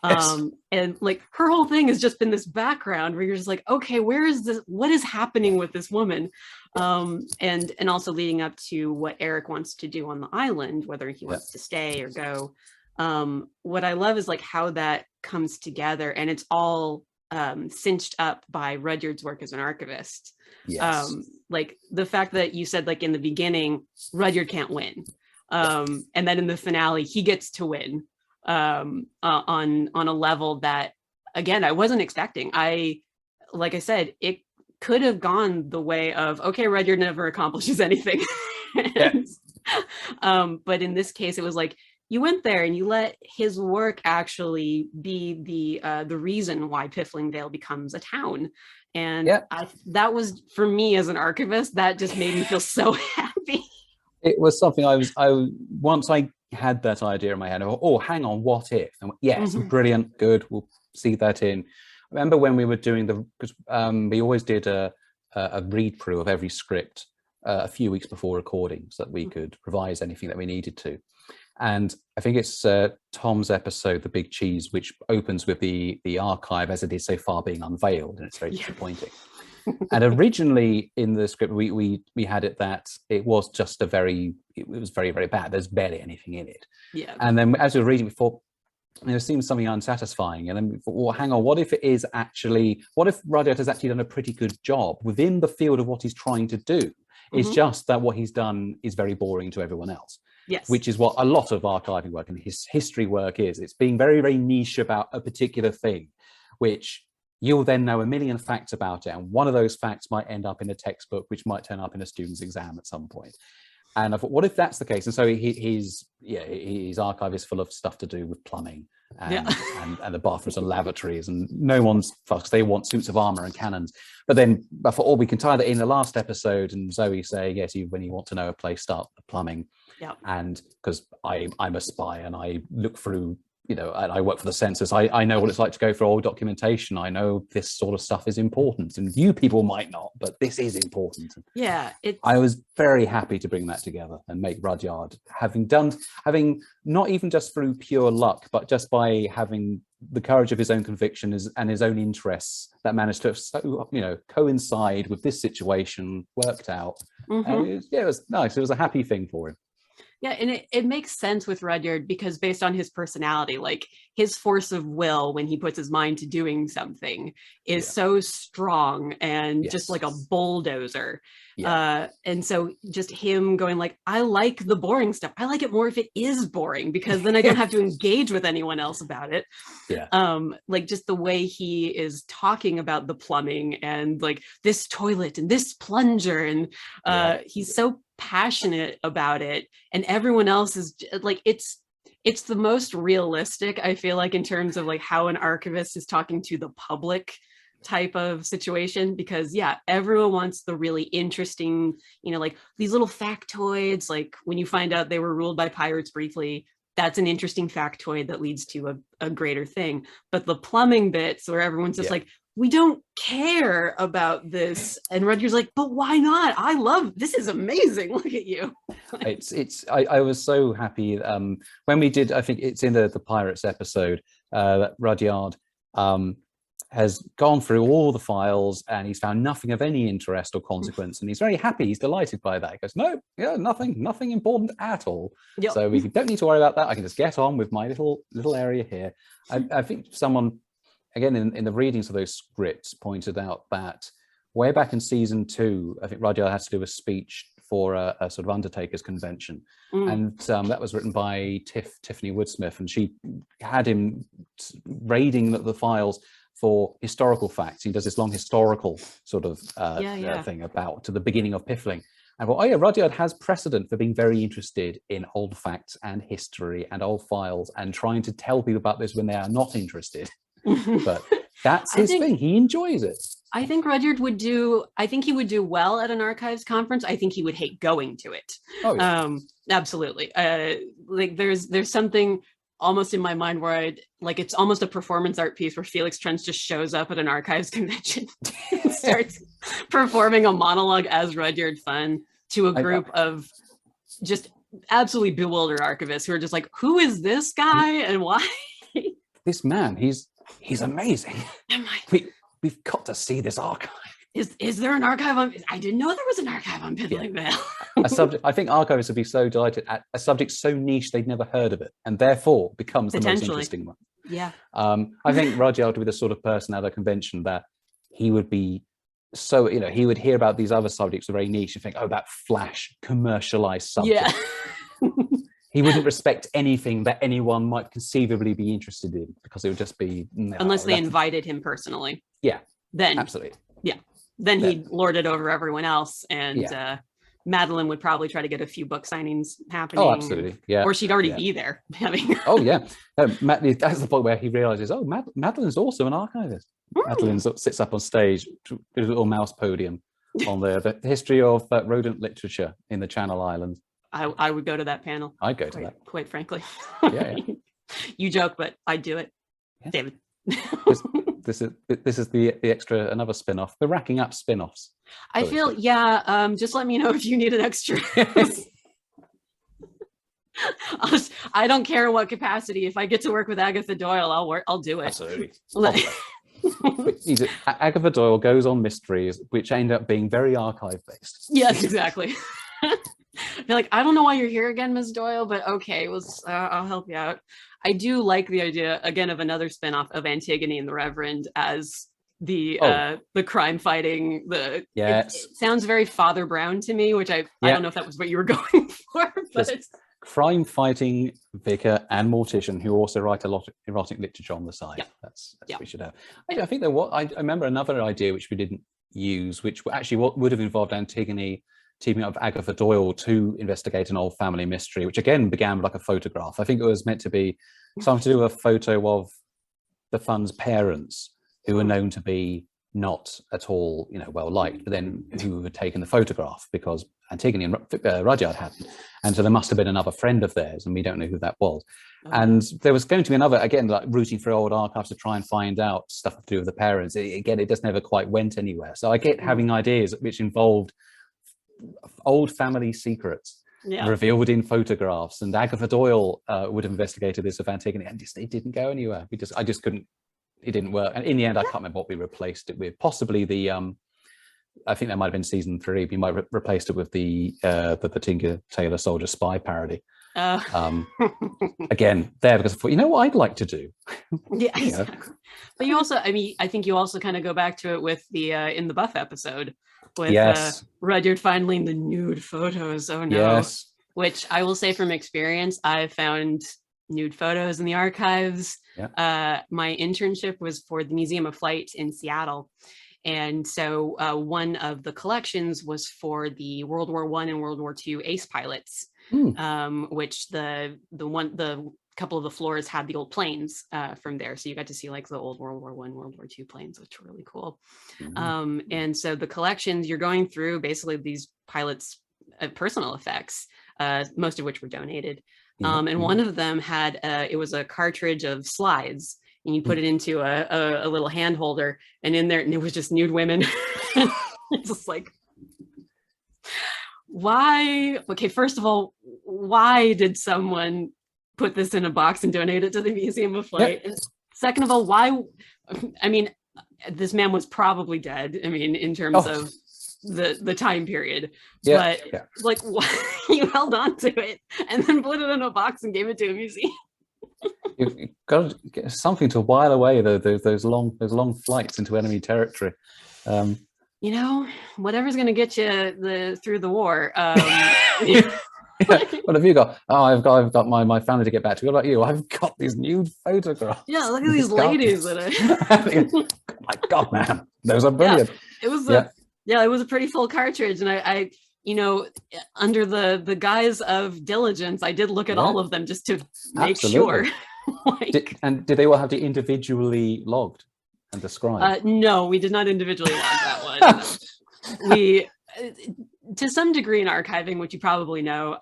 and like her whole thing has just been this background where you're just like, okay, where is this? What is happening with this woman? And also leading up to what Eric wants to do on the island, whether he wants to stay or go. What I love is like how that comes together, and it's all cinched up by Rudyard's work as an archivist. Like the fact that you said, like in the beginning, Rudyard can't win, and then in the finale he gets to win on a level that, again, I wasn't expecting. Like I said, it could have gone the way of, okay, Rudyard never accomplishes anything. But in this case, it was like, you went there and you let his work actually be the reason why Piffling Vale becomes a town. And that was, for me as an archivist, that just made me feel so happy. It was something once I had that idea in my head, oh, hang on, what if? And brilliant, good, we'll see that in. I remember when we were doing because we always did a read through of every script a few weeks before recording, so that we could revise anything that we needed to. And I think it's Tom's episode, The Big Cheese, which opens with the archive as it is so far being unveiled, and it's very disappointing. And originally in the script, we had it that it was just it was very, very bad. There's barely anything in it. Yeah. And then as we were reading before, there seems something unsatisfying. And then we thought, well, hang on, what if Rudyard has actually done a pretty good job within the field of what he's trying to do? It's just that what he's done is very boring to everyone else. Yes. Which is what a lot of archiving work and his history work is. It's being very, very niche about a particular thing, which you'll then know a million facts about it. And one of those facts might end up in a textbook, which might turn up in a student's exam at some point. And I thought, what if that's the case? And so his archive is full of stuff to do with plumbing and the bathrooms and lavatories, and no one's fussed. They want suits of armor and cannons. But then I thought, oh, we can tie that in the last episode, and Zoe saying, yes, when you want to know a place, start the plumbing. Yeah. And because I'm a spy and I look through, and I work for the census, I know what it's like to go through old documentation. I know this sort of stuff is important, and you people might not, but this is important. Yeah. I was very happy to bring that together and make Rudyard, having not even just through pure luck, but just by having the courage of his own conviction and his own interests that managed to coincide with this situation, worked out. And it was nice. It was a happy thing for him. Yeah, and it makes sense with Rudyard, because based on his personality, like his force of will when he puts his mind to doing something is so strong and just like a bulldozer. And so just him going like, I like the boring stuff. I like it more if it is boring, because then I don't have to engage with anyone else about it. Like just the way he is talking about the plumbing and like this toilet and this plunger, and he's so passionate about it, and everyone else is like, it's the most realistic, I feel like, in terms of like how an archivist is talking to the public type of situation, because everyone wants the really interesting, like these little factoids, like when you find out they were ruled by pirates briefly, that's an interesting factoid that leads to a greater thing. But the plumbing bits where everyone's just like, we don't care about this, and Rudyard's like, but why not? I love this. Is amazing. Look at you. I was so happy when we did. I think it's in the Pirates episode that Rudyard has gone through all the files and he's found nothing of any interest or consequence, and he's very happy. He's delighted by that. He goes, no, nothing important at all. So we don't need to worry about that. I can just get on with my little area here. I think someone, again, in the readings of those scripts, pointed out that way back in season 2, I think Rudyard had to do a speech for a sort of undertakers convention, and that was written by Tiffany Woodsmith, and she had him raiding the files for historical facts. He does this long historical sort of thing about to the beginning of Piffling. And well, Rudyard has precedent for being very interested in old facts and history and old files and trying to tell people about this when they are not interested. But that's his thing. He enjoys it. I think Rudyard would do well at an archives conference. I think he would hate going to it. Oh, yeah. Absolutely. Like there's something almost in my mind where it's almost a performance art piece where Felix Trench just shows up at an archives convention and starts performing a monologue as Rudyard Funn to a group of just absolutely bewildered archivists who are just like, who is this guy and why? This man, he's amazing. We've got to see this archive. Is there an archive on? I didn't know there was an archive on Piffling Vale. A subject. I think archivists would be so delighted at a subject so niche they'd never heard of it, and therefore becomes the most interesting one. Yeah. I think Rudyard would be the sort of person at a convention that he would be so, he would hear about these other subjects that are very niche and think, oh, that flash commercialized subject. Yeah. He wouldn't respect anything that anyone might conceivably be interested in, because it would just be unless they invited him personally. Yeah. Then absolutely. Yeah. Then he'd lord it over everyone else, and Madeline would probably try to get a few book signings happening. Oh, absolutely. Yeah. Or she'd already be there. Oh, yeah. That's the point where he realizes, oh, Madeline's also an archivist. Madeline sits up on stage with a little mouse podium on the history of rodent literature in the Channel Islands. I would go to that panel. I'd go to that. Quite frankly. Yeah. You joke, but I'd do it. Yeah. David, This is the extra, another spin-off. We're racking up spin-offs. I feel, yeah, just let me know if you need an extra. I don't care what capacity. If I get to work with Agatha Doyle, I'll do it. Absolutely. Agatha Doyle goes on mysteries which end up being very archive based. Yes, exactly. They're like, I don't know why you're here again, Ms. Doyle, but okay, I'll help you out. I do like the idea again of another spinoff of Antigone and the Reverend as the crime fighting. It sounds very Father Brown to me, which I don't know if that was what you were going for, but it's crime fighting vicar and mortician who also write a lot of erotic literature on the side. That's what we should have. I think that I remember another idea which we didn't use, which actually would have involved Antigone teaming up with Agatha Doyle to investigate an old family mystery, which again began with like a photograph. I think it was meant to be something to do with a photo of the Funn's parents, who were known to be not at all, well liked, but then who had taken the photograph because Antigone and Rudyard hadn't. And so there must have been another friend of theirs, and we don't know who that was. And there was going to be another, again, like rooting through old archives to try and find out stuff to do with the parents. Again, it just never quite went anywhere. So I get having ideas which involved old family secrets revealed in photographs, and Agatha Doyle would have investigated this with Antigone, and it didn't go anywhere. I just couldn't. It didn't work, and in the end, I can't remember what we replaced it with. Possibly the I think that might have been season 3. We might have replaced it with the Tinker Tailor Soldier Spy parody. Again, there because I thought, what I'd like to do. Yeah, exactly. But you also, I think you also kind of go back to it with the in the Buff episode with Rudyard finding the nude photos. Oh no! Yes. Which I will say from experience, I've found nude photos in the archives. My internship was for the Museum of Flight in Seattle. And so one of the collections was for the World War I and World War II ace pilots, which the couple of the floors had the old planes from there. So you got to see like the old World War I, World War II planes, which were really cool. And so the collections, you're going through basically these pilots' personal effects, most of which were donated. And one of them had, it was a cartridge of slides, and you put it into a little hand holder, and in there, and it was just nude women. It's just like, why? Okay, first of all, why did someone put this in a box and donate it to the Museum of Flight? And second of all, why? I mean, this man was probably dead. I mean, in terms of the time period, but like, why you held on to it and then put it in a box and gave it to a museum? You've got to get something to while away those long flights into enemy territory. Whatever's going to get you through the war. What have you got? Oh, I've got my family to get back to. What about you? I've got these nude photographs. Yeah, look at these ladies that oh my God, man, those are brilliant. It was it was a pretty full cartridge, and I under the guise of diligence, I did look at all of them just to make sure. Did they all have to individually logged and described? No, we did not individually log that one. We, to some degree in archiving, which you probably know,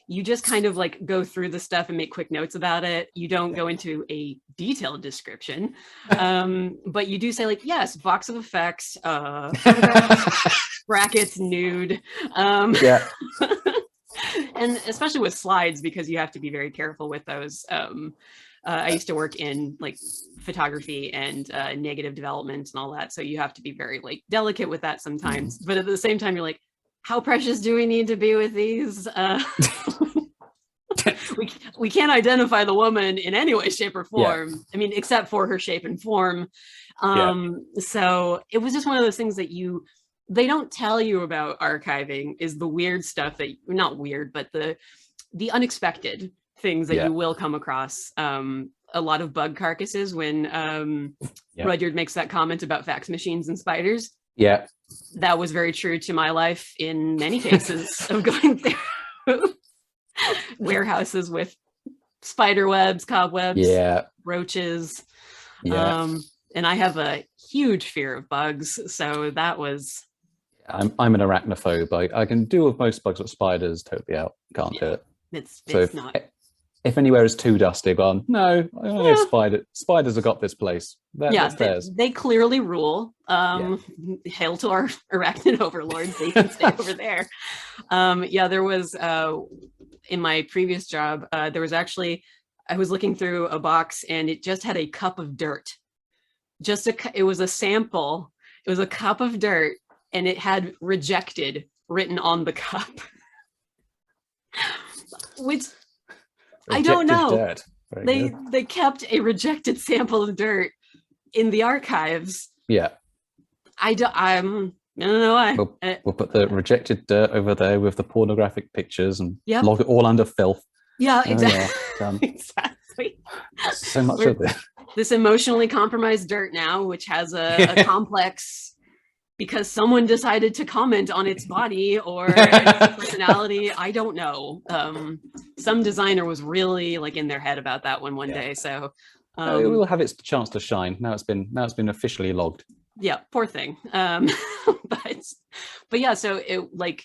you just kind of like go through the stuff and make quick notes about it. You don't go into a detailed description, but you do say like, yes, box of effects, brackets, nude. And especially with slides, because you have to be very careful with those. I used to work in like photography and negative development and all that. So you have to be very like delicate with that sometimes. But at the same time, you're like, how precious do we need to be with these? We can't identify the woman in any way, shape, or form. I mean, except for her shape and form. So it was just one of those things that they don't tell you about archiving, is the weird stuff that, not weird, but the unexpected things that you will come across. A lot of bug carcasses when Rudyard makes that comment about fax machines and spiders. That was very true to my life in many cases of going through warehouses with spider webs, cobwebs, roaches. And I have a huge fear of bugs. So that was... I'm an arachnophobe. I can deal with most bugs, but spiders totally out. Can't do it. It's not. if anywhere is too dusty, gone, no, I don't know if spiders have got this place. That's theirs. They clearly rule. Hail to our arachnid overlords. They can stay over there. There was, in my previous job, there was actually, I was looking through a box and it just had a cup of dirt. It was a sample. It was a cup of dirt and it had rejected written on the cup. Which I don't know. They kept a rejected sample of dirt in the archives. Yeah. I don't know why. We'll put the rejected dirt over there with the pornographic pictures and Yep. log it all under filth. Yeah, exactly. Exactly. So much of this emotionally compromised dirt now, which has a complex because someone decided to comment on its body or its personality. I don't know. Some designer was really like in their head about that one day. So it will have its chance to shine. Now it's been officially logged. Yeah, poor thing. But yeah, so it like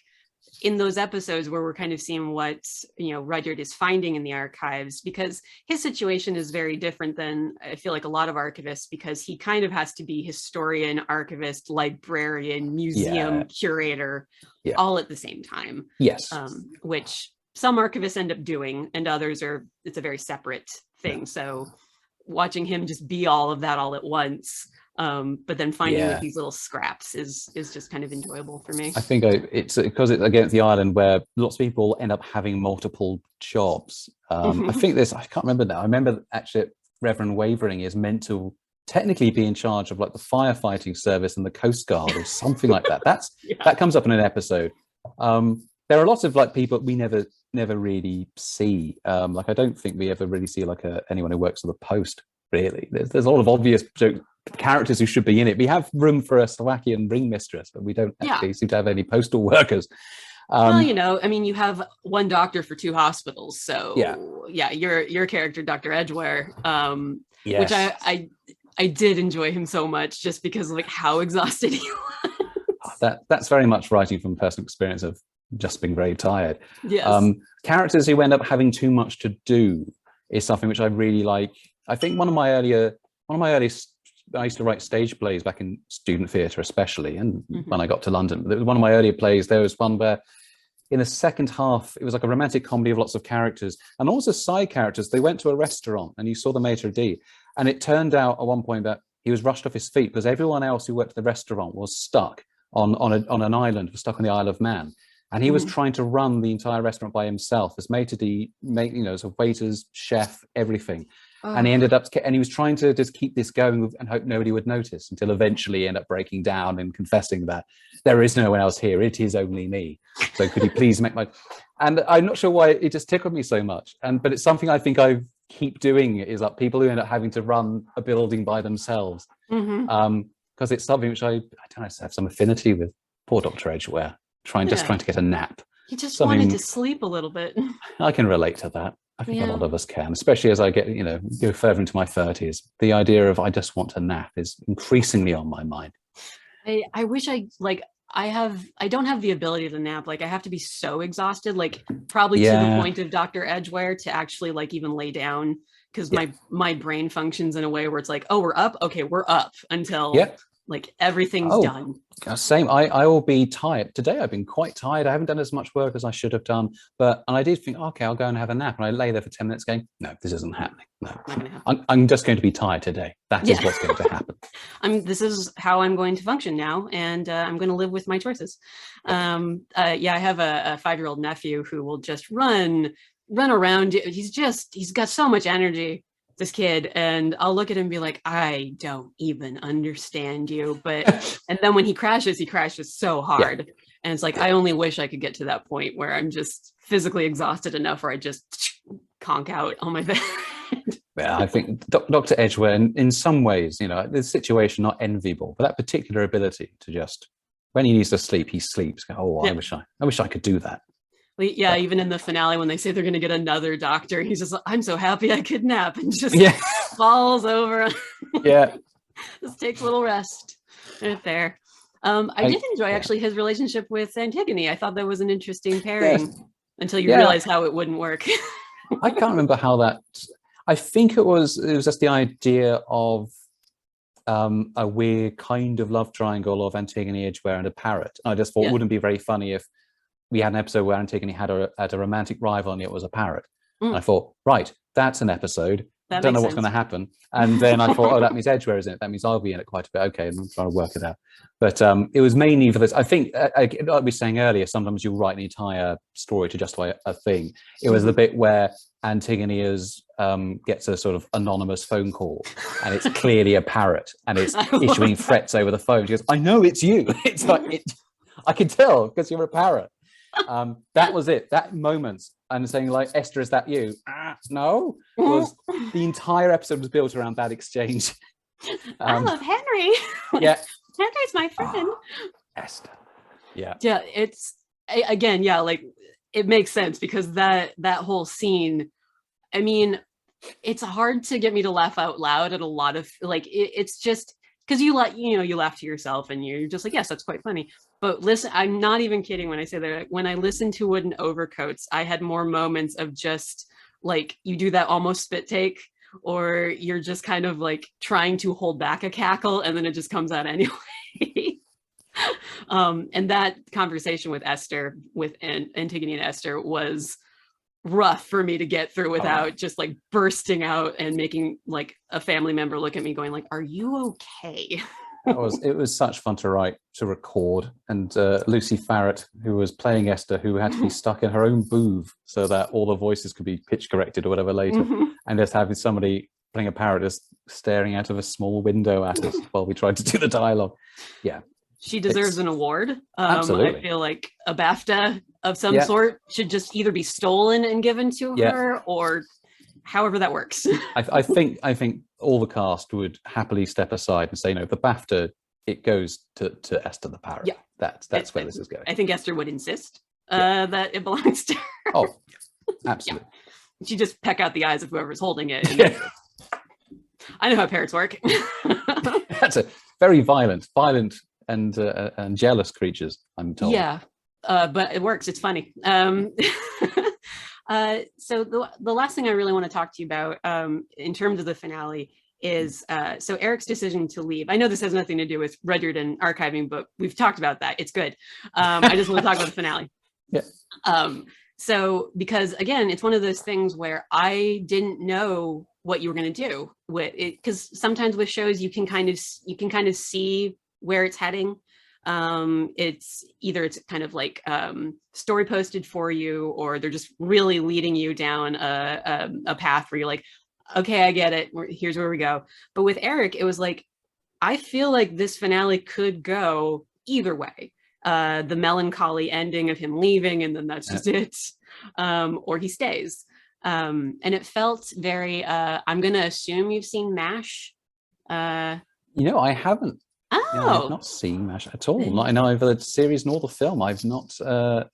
in those episodes where we're kind of seeing what, Rudyard is finding in the archives, because his situation is very different than I feel like a lot of archivists, because he kind of has to be historian, archivist, librarian, museum curator, all at the same time. Yes. Which some archivists end up doing and others it's a very separate thing. Yeah. So watching him just be all of that all at once, but then finding like these little scraps is just kind of enjoyable for me. I think it's because it's against the island where lots of people end up having multiple jobs. I think I can't remember now. I remember actually Reverend Wavering is meant to technically be in charge of like the firefighting service and the Coast Guard or something like that. That comes up in an episode. There are lots of like people we never really see. Like I don't think we ever really see like anyone who works at the post. Really, there's a lot of obvious characters who should be in it. We have room for a Slovakian ring mistress, but we don't actually seem to have any postal workers. Well, you have one doctor for two hospitals, so your character, Dr. Edgware, which I did enjoy him so much just because of like how exhausted he was. That's very much writing from personal experience of just being very tired. Yes. Characters who end up having too much to do is something which I really like. I think one of my earliest, I used to write stage plays back in student theatre especially, and when I got to London, one of my earlier plays, there was one where in the second half, it was like a romantic comedy of lots of characters, and also side characters. They went to a restaurant and you saw the maitre d', and it turned out at one point that he was rushed off his feet because everyone else who worked at the restaurant was stuck on an island, was stuck on the Isle of Man. And he was trying to run the entire restaurant by himself as maitre d', so waiters, chef, everything. And he ended up, and he was trying to just keep this going and hope nobody would notice until eventually he ended up breaking down and confessing that there is no one else here. It is only me. So could you please make my, and I'm not sure why it just tickled me so much. But it's something I think I keep doing is like people who end up having to run a building by themselves. Because it's something which I don't know, have some affinity with. Poor Dr. Edgware, trying to get a nap. He just wanted to sleep a little bit. I can relate to that. I think a lot of us can, especially as I get, go further into my 30s. The idea of I just want to nap is increasingly on my mind. I wish I don't have the ability to nap. Like I have to be so exhausted, like probably to the point of Dr. Edgware to actually like even lay down, because my brain functions in a way where it's like, oh, we're up. Okay, we're up until like everything's done. Same. I will be tired. Today I've been quite tired. I haven't done as much work as I should have done. And I did think, okay, I'll go and have a nap. And I lay there for 10 minutes going, no, this isn't happening. No, I'm just going to be tired today. That is what's going to happen. This is how I'm going to function now. And I'm going to live with my choices. I have a 5-year-old nephew who will just run around. He's got so much energy, this kid, and I'll look at him and be like, I don't even understand you. And then when he crashes so hard. And it's like, I only wish I could get to that point where I'm just physically exhausted enough where I just conk out on my bed. Yeah, I think Dr. Edgware, in some ways, the situation not enviable, but that particular ability to just, when he needs to sleep, he sleeps. I wish I could do that. Yeah, even in the finale when they say they're going to get another doctor, he's just like, I'm so happy I could nap, and just falls over. Just takes a little rest right there. I did enjoy actually his relationship with Antigone. I thought that was an interesting pairing until you realize how it wouldn't work. I can't remember how that. I think it was just the idea of a weird kind of love triangle of Antigone, Edgware, and a parrot. I just thought it wouldn't be very funny if we had an episode where Antigone had a romantic rival and it was a parrot. And I thought, right, that's an episode. Don't know what's going to happen. And then I thought, oh, that means Edgware is in it. That means I'll be in it quite a bit. Okay, and I'm trying to work it out. But it was mainly for this. I think, like I was saying earlier, sometimes you'll write an entire story to justify a thing. It was the bit where Antigone gets a sort of anonymous phone call, and it's clearly a parrot, and it's issuing threats over the phone. She goes, "I know it's you. It's like I can tell because you're a parrot." That was it. That moment, and saying like, "Esther, is that you?" No, was the entire episode was built around that exchange. I love Henry. Yeah, Henry's my friend. Esther. Yeah. It's again, like it makes sense because that whole scene. I mean, it's hard to get me to laugh out loud at a lot of like it's just because you laugh to yourself and you're just like, yes, that's quite funny. But listen, I'm not even kidding when I say that. When I listened to Wooden Overcoats, I had more moments of just like you do that almost spit take, or you're just kind of like trying to hold back a cackle and then it just comes out anyway. And that conversation with Esther, with Antigone and Esther, was rough for me to get through without just like bursting out and making like a family member look at me going like, are you okay? It was such fun to write, to record. And Lucy Farrett, who was playing Esther, who had to be stuck in her own booth so that all the voices could be pitch corrected or whatever later, and just having somebody playing a parrot just staring out of a small window at us while we tried to do the dialogue. Yeah, she deserves an award. Absolutely. I feel like a BAFTA of some sort should just either be stolen and given to her, or however that works. I think all the cast would happily step aside and say, no, the BAFTA, it goes to Esther the parrot. Yeah, that's where this is going. I think Esther would insist that it belongs to her. Oh, absolutely. Yeah. She just peck out the eyes of whoever's holding it. And I know how parrots work. That's a very violent and jealous creatures, I'm told. Yeah, but it works. It's funny. So the last thing I really want to talk to you about in terms of the finale is so Eric's decision to leave. I know this has nothing to do with Rudyard and archiving, but we've talked about that. It's good. I just want to talk about the finale. Yeah. So because again, it's one of those things where I didn't know what you were going to do with it, because sometimes with shows you can kind of see where it's heading. It's kind of like story posted for you, or they're just really leading you down a path where you're like, okay, I get it. Here's where we go. But with Eric, it was like, I feel like this finale could go either way. The melancholy ending of him leaving, and then that's just it. Or he stays. And it felt very, I'm going to assume you've seen MASH. I haven't. Oh, I've not seen MASH at all. Not in either the series nor the film. I've not.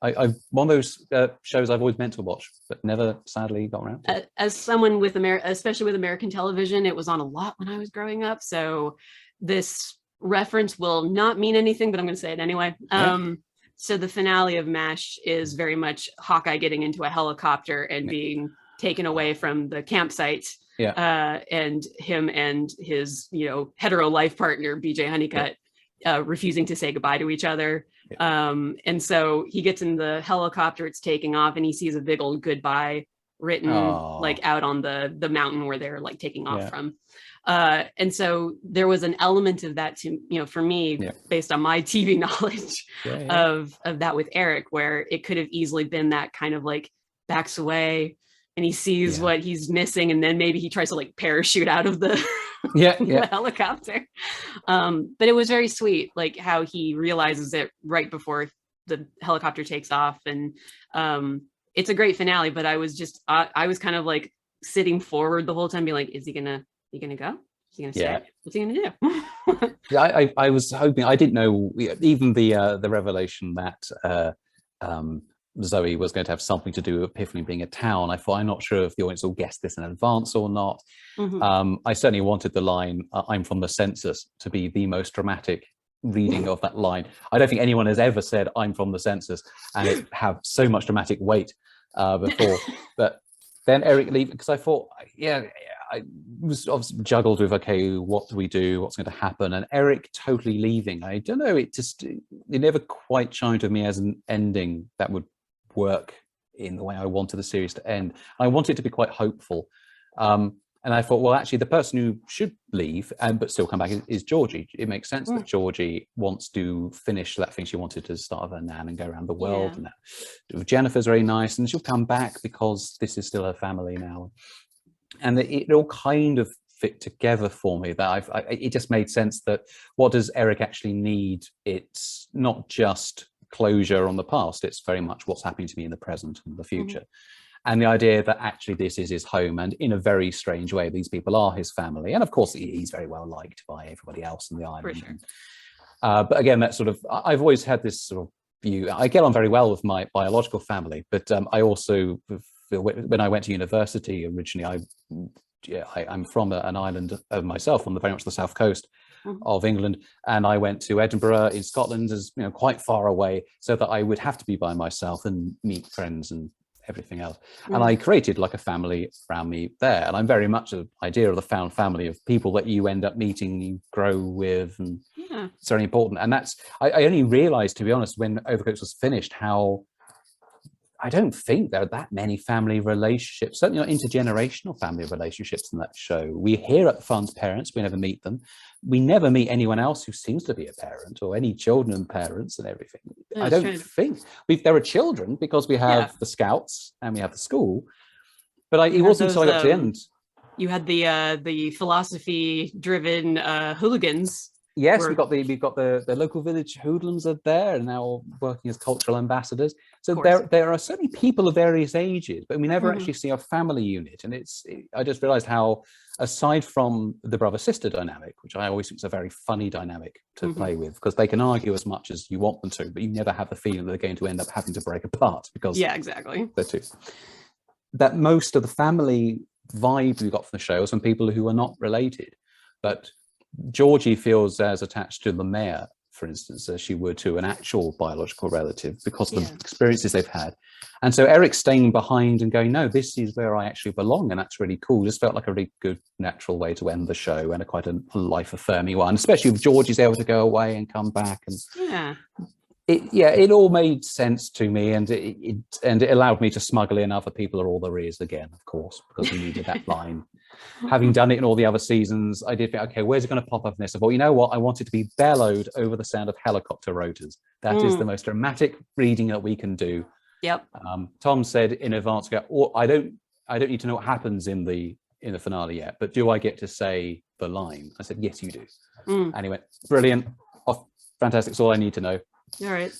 I've one of those shows I've always meant to watch, but never, sadly, got around to. As someone with especially with American television, it was on a lot when I was growing up. So this reference will not mean anything, but I'm going to say it anyway. Yeah. So the finale of MASH is very much Hawkeye getting into a helicopter and being taken away from the campsite. Yeah. And him and his, hetero life partner, BJ Honeycutt, refusing to say goodbye to each other. Yeah. And so he gets in the helicopter, it's taking off, and he sees a big old goodbye written like out on the mountain where they're like taking off from. And so there was an element of that to, for me, based on my TV knowledge of that with Eric, where it could have easily been that kind of like backs away and he sees what he's missing, and then maybe he tries to like parachute out of the, the helicopter. But it was very sweet, like how he realizes it right before the helicopter takes off. And it's a great finale, but I was kind of like sitting forward the whole time being like, is he gonna go? Is he gonna stay? What's he gonna do? I was hoping, I didn't know, even the revelation that Zoe was going to have something to do with Piffling being a town. I thought, I'm not sure if the audience will guess this in advance or not. I certainly wanted the line, I'm from the census, to be the most dramatic reading of that line. I don't think anyone has ever said I'm from the census and it have so much dramatic weight before. But then Eric leave, because I thought, yeah, I was obviously juggled with, okay, what do we do? What's going to happen? And Eric totally leaving. I don't know. It never quite chimed with me as an ending that would work in the way I wanted the series to end. I wanted it to be quite hopeful. And I thought, well, actually, the person who should leave but still come back is Georgie. It makes sense that Georgie wants to finish that thing she wanted to start with her nan and go around the world. And that. Jennifer's very nice, and she'll come back because this is still her family now. And it all kind of fit together for me. That it just made sense that what does Eric actually need? It's not just closure on the past. It's very much what's happening to me in the present and the future. And the idea that actually this is his home, and in a very strange way, these people are his family. And of course, he's very well liked by everybody else in the island. For sure. But again, that sort of, I've always had this sort of view. I get on very well with my biological family, but I also feel when I went to university originally, I'm from an island myself, on very much the south coast of England, and I went to Edinburgh in Scotland, as quite far away, so that I would have to be by myself and meet friends and everything else. And I created like a family around me there. And I'm very much an idea of the found family of people that you end up meeting, you grow with, and it's very important. And that's, I only realized, to be honest, when Overcoats was finished, how I don't think there are that many family relationships, certainly not intergenerational family relationships in that show. We hear at the Funn's parents, we never meet them. We never meet anyone else who seems to be a parent, or any children and parents and everything. I don't think. There are children because we have the Scouts and we have the school, but it wasn't until I got to the end. You had the philosophy-driven hooligans. Yes, we've got the local village hoodlums are there and now working as cultural ambassadors. So there are certainly people of various ages, but we never actually see a family unit. And I just realized how, aside from the brother-sister dynamic, which I always think is a very funny dynamic to play with, because they can argue as much as you want them to, but you never have the feeling that they're going to end up having to break apart because exactly. They're two. That most of the family vibe we got from the show is from people who are not related, but Georgie feels as attached to the mayor, for instance, as she would to an actual biological relative because of the experiences they've had. And so Eric's staying behind and going, no, this is where I actually belong. And that's really cool. Just felt like a really good, natural way to end the show, and quite a life-affirming one, especially if Georgie's able to go away and come back. And it all made sense to me, and it allowed me to smuggle in other people are all there is again, of course, because we needed that line. Having done it in all the other seasons, I did think, okay, where's it going to pop up in this? I thought, you know what? I want it to be bellowed over the sound of helicopter rotors. That is the most dramatic reading that we can do. Yep. Tom said in advance, I don't need to know what happens in the finale yet, but do I get to say the line? I said, yes, you do. And he went, brilliant, fantastic. It's all I need to know. All right.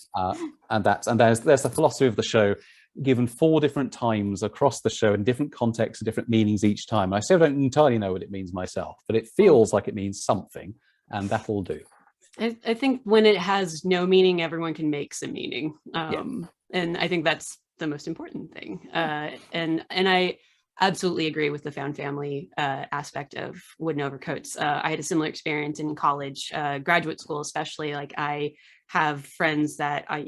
And there's the philosophy of the show, given 4 different times across the show in different contexts and different meanings each time. I still don't entirely know what it means myself, but it feels like it means something, and that'll do. I think when it has no meaning, everyone can make some meaning. And I think that's the most important thing. And I absolutely agree with the found family aspect of Wooden Overcoats. I had a similar experience in college, graduate school, especially. Like, I have friends that I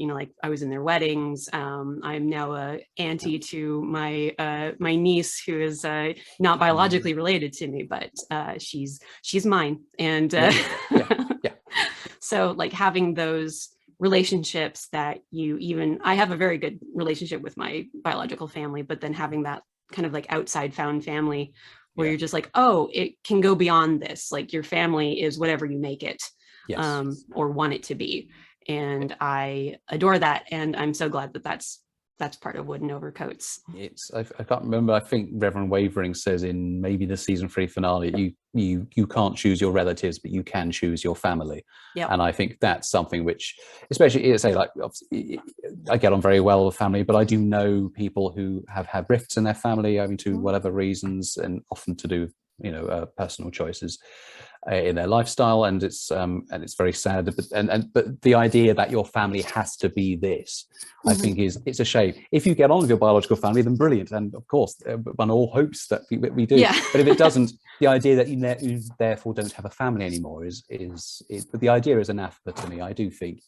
was in their weddings. I'm now a auntie to my niece, who is not biologically related to me, but she's mine. And so, like, having those relationships that I have a very good relationship with my biological family, but then having that kind of like outside found family where you're just like, oh, it can go beyond this. Like, your family is whatever you make it, or want it to be. And I adore that. And I'm so glad that that's part of Wooden Overcoats. I can't remember. I think Reverend Wavering says in maybe the season 3 finale, you can't choose your relatives, but you can choose your family. And I think that's something which, especially, say, like, I get on very well with family, but I do know people who have had rifts in their family owing to whatever reasons, and often to do personal choices in their lifestyle, and it's very sad. But the idea that your family has to be this, I think it's a shame. If you get on with your biological family, then brilliant, and of course one all hopes that we do. But if it doesn't, the idea that you therefore don't have a family anymore is but the idea is anathema to me. I do think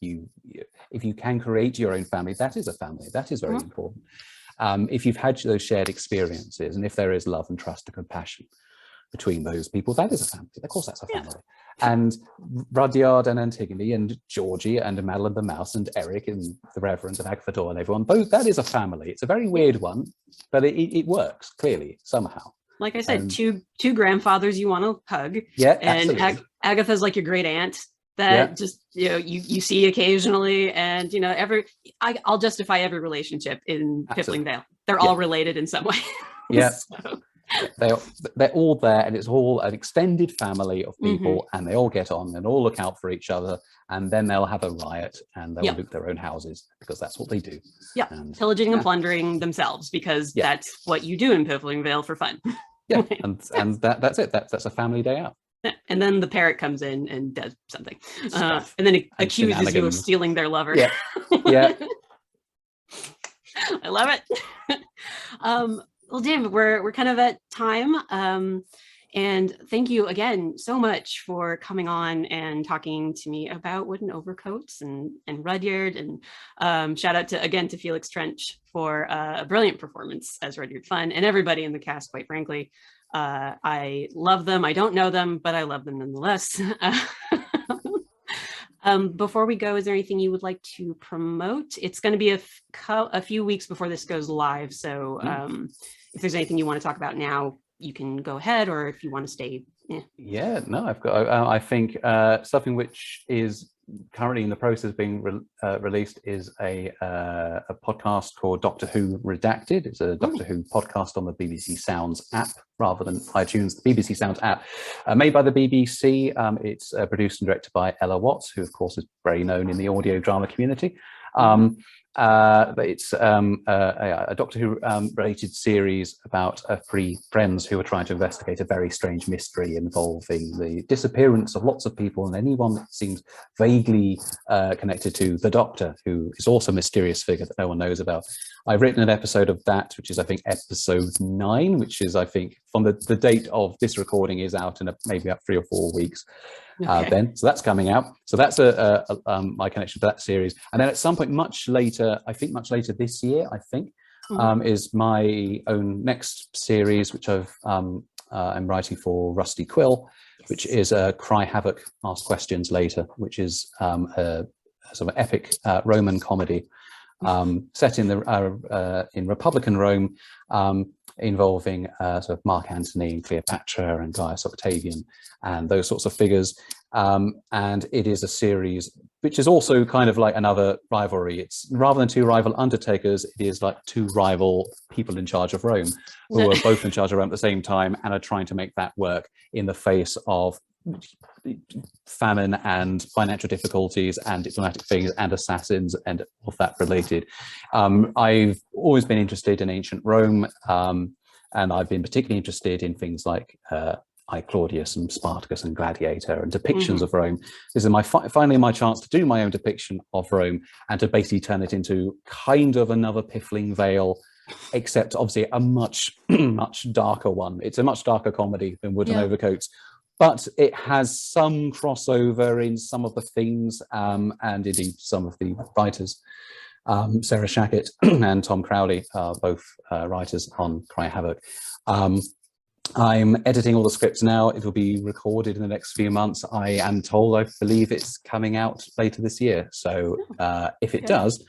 if you can create your own family, that is a family. That is very important. if you've had those shared experiences, and if there is love and trust and compassion between those people, that is a family. Of course, that's a family. And Rudyard and Antigone and Georgie and Madeline the Mouse and Eric and the Reverend and Agatha Doyle and everyone, both, that is a family. It's a very weird one, but it works clearly somehow. Like I said, two grandfathers you want to hug. Yeah, and Agatha's like your great aunt that just you see occasionally, and I'll justify every relationship in Piffling Vale. They're all related in some way. Yeah. So. They're all there, and it's all an extended family of people, and they all get on and all look out for each other, and then they'll have a riot and they'll loot their own houses, because that's what they do. Yeah, pillaging and plundering themselves, because that's what you do in Piffling Vale for fun. Yeah, and that's it. That's a family day out. And then the parrot comes in and does something, and then it accuses you of stealing their lover. Yeah, yeah. I love it. Well, David, we're kind of at time, and thank you again so much for coming on and talking to me about Wooden Overcoats and Rudyard, and shout out to Felix Trench for a brilliant performance as Rudyard Funn, and everybody in the cast, quite frankly. I love them. I don't know them, but I love them nonetheless. Before we go, is there anything you would like to promote? It's going to be a few weeks before this goes live, so if there's anything you want to talk about now, you can go ahead, or if you want to stay. Yeah, no, I've got. I think something which is currently in the process of being released is a podcast called Doctor Who Redacted. It's a Doctor Who podcast on the BBC Sounds app rather than iTunes. The BBC Sounds app, made by the BBC. It's produced and directed by Ella Watts, who of course is very known in the audio drama community. But it's a Doctor Who related series about three friends who are trying to investigate a very strange mystery involving the disappearance of lots of people, and anyone that seems vaguely connected to the Doctor, who is also a mysterious figure that no one knows about. I've written an episode of that, which is I think episode 9, which is I think from the date of this recording is out in maybe about 3 or 4 weeks. Then, so that's coming out. So that's my connection to that series. And then at some point, much later this year, is my own next series, which I'm writing for Rusty Quill, which is Cry Havoc, Ask Questions Later, which is a sort of epic Roman comedy set in Republican Rome, involving sort of Mark Antony and Cleopatra and Gaius Octavian and those sorts of figures. And it is a series which is also kind of like another rivalry. It's rather than two rival undertakers, it is like two rival people in charge of Rome who are both in charge of Rome at the same time and are trying to make that work in the face of famine and financial difficulties and diplomatic things and assassins and all of that related. I've always been interested in ancient Rome, and I've been particularly interested in things like I Claudius and Spartacus and Gladiator and depictions of Rome. This is finally my chance to do my own depiction of Rome and to basically turn it into kind of another Piffling Vale, except obviously a much darker one. It's a much darker comedy than Wooden Overcoats, but it has some crossover in some of the themes, and indeed some of the writers. Sarah Shackett and Tom Crowley are both writers on Cry Havoc. I'm editing all the scripts now. It will be recorded in the next few months. I am told, I believe it's coming out later this year. So if it does,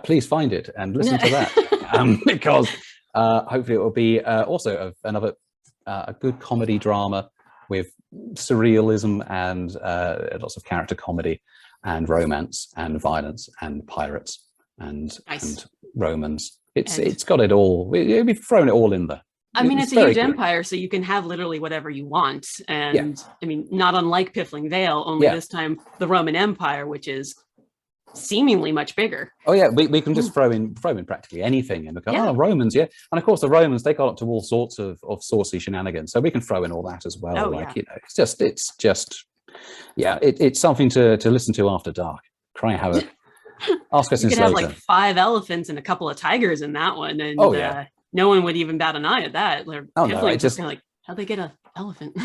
please find it and listen to that, because hopefully it will be also another a good comedy drama with surrealism and lots of character comedy and romance and violence and pirates and Romans. It's got it all. We've thrown it all in there. I mean, it's a huge empire, so you can have literally whatever you want. And I mean, not unlike Piffling Vale, only this time the Roman Empire, which is seemingly much bigger. Oh yeah, we can just throw in practically anything and go, oh, Romans, and of course the Romans, they got up to all sorts of saucy shenanigans, so we can throw in all that as well. It's just it's something to listen to after dark. Cry Havoc. Ask us in later. You could have like 5 elephants and a couple of tigers in that one, and no one would even bat an eye at that. It's just kind of like, how'd they get a elephant.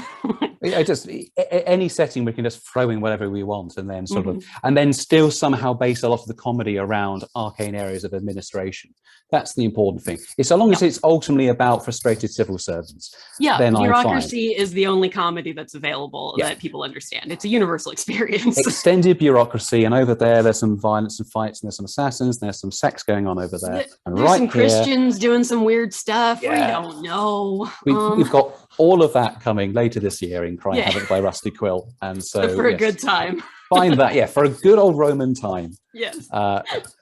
Just any setting we can just throw in whatever we want, and then sort of, Mhm. and then still somehow base a lot of the comedy around arcane areas of administration. That's the important thing. It's so long as it's ultimately about frustrated civil servants, Yeah, then I'm fine. bureaucracy is the only comedy that's available that people understand. It's a universal experience. Extended bureaucracy, and over there's some violence and fights, and there's some assassins, and there's some sex going on over there, and There's right some here, Christians doing some weird stuff. We don't know. We've got all of that coming later this year in Cry Havoc by Rusty Quill, and so for a good time. Find that, for a good old Roman time. Yes.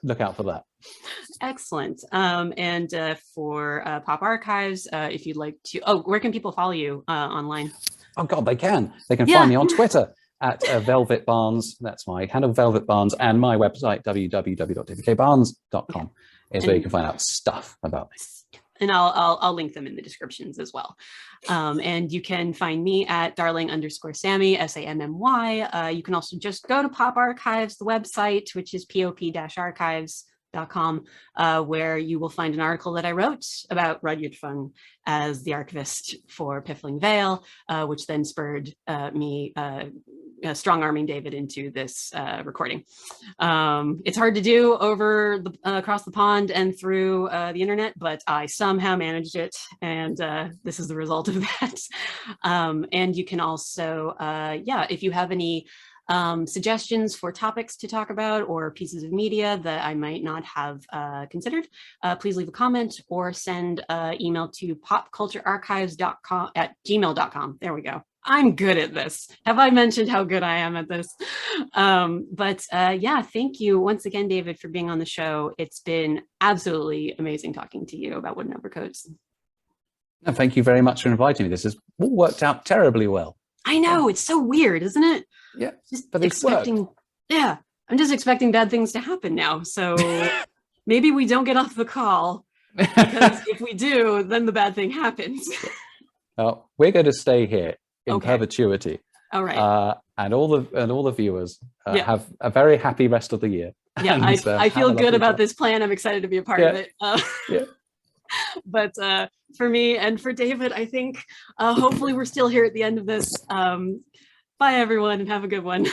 Look out for that. Excellent. And for Pop Archives, if you'd like to, where can people follow you online? Oh God, they can find me on Twitter at Velvet Barnes. That's my handle, Velvet Barnes, and my website, www.davidkbarnes.com, is where you can find out stuff about me. And I'll link them in the descriptions as well. And you can find me at darling_Sammy, SAMMY. You can also just go to Pop Archives, the website, which is pop-archives.com, where you will find an article that I wrote about Rudyard Funn as the archivist for Piffling Vale, which then spurred me strong-arming David into this recording. It's hard to do over across the pond and through the internet, but I somehow managed it, and this is the result of that. And you can also, if you have any suggestions for topics to talk about or pieces of media that I might not have considered, please leave a comment or send email to popculturearchives.com@gmail.com. There we go. I'm good at this. Have I mentioned how good I am at this? Thank you once again, David, for being on the show. It's been absolutely amazing talking to you about Wooden Overcoats. And thank you very much for inviting me. This has all worked out terribly well. I know, it's so weird, isn't it? Yeah, just but it's expecting. Yeah, I'm just expecting bad things to happen now. So maybe we don't get off the call, because if we do, then the bad thing happens. We're going to stay here in perpetuity. All right. And all the viewers have a very happy rest of the year. Yeah, I feel good about this plan. I'm excited to be a part of it. But for me and for David, I think hopefully we're still here at the end of this. Bye, everyone, and have a good one.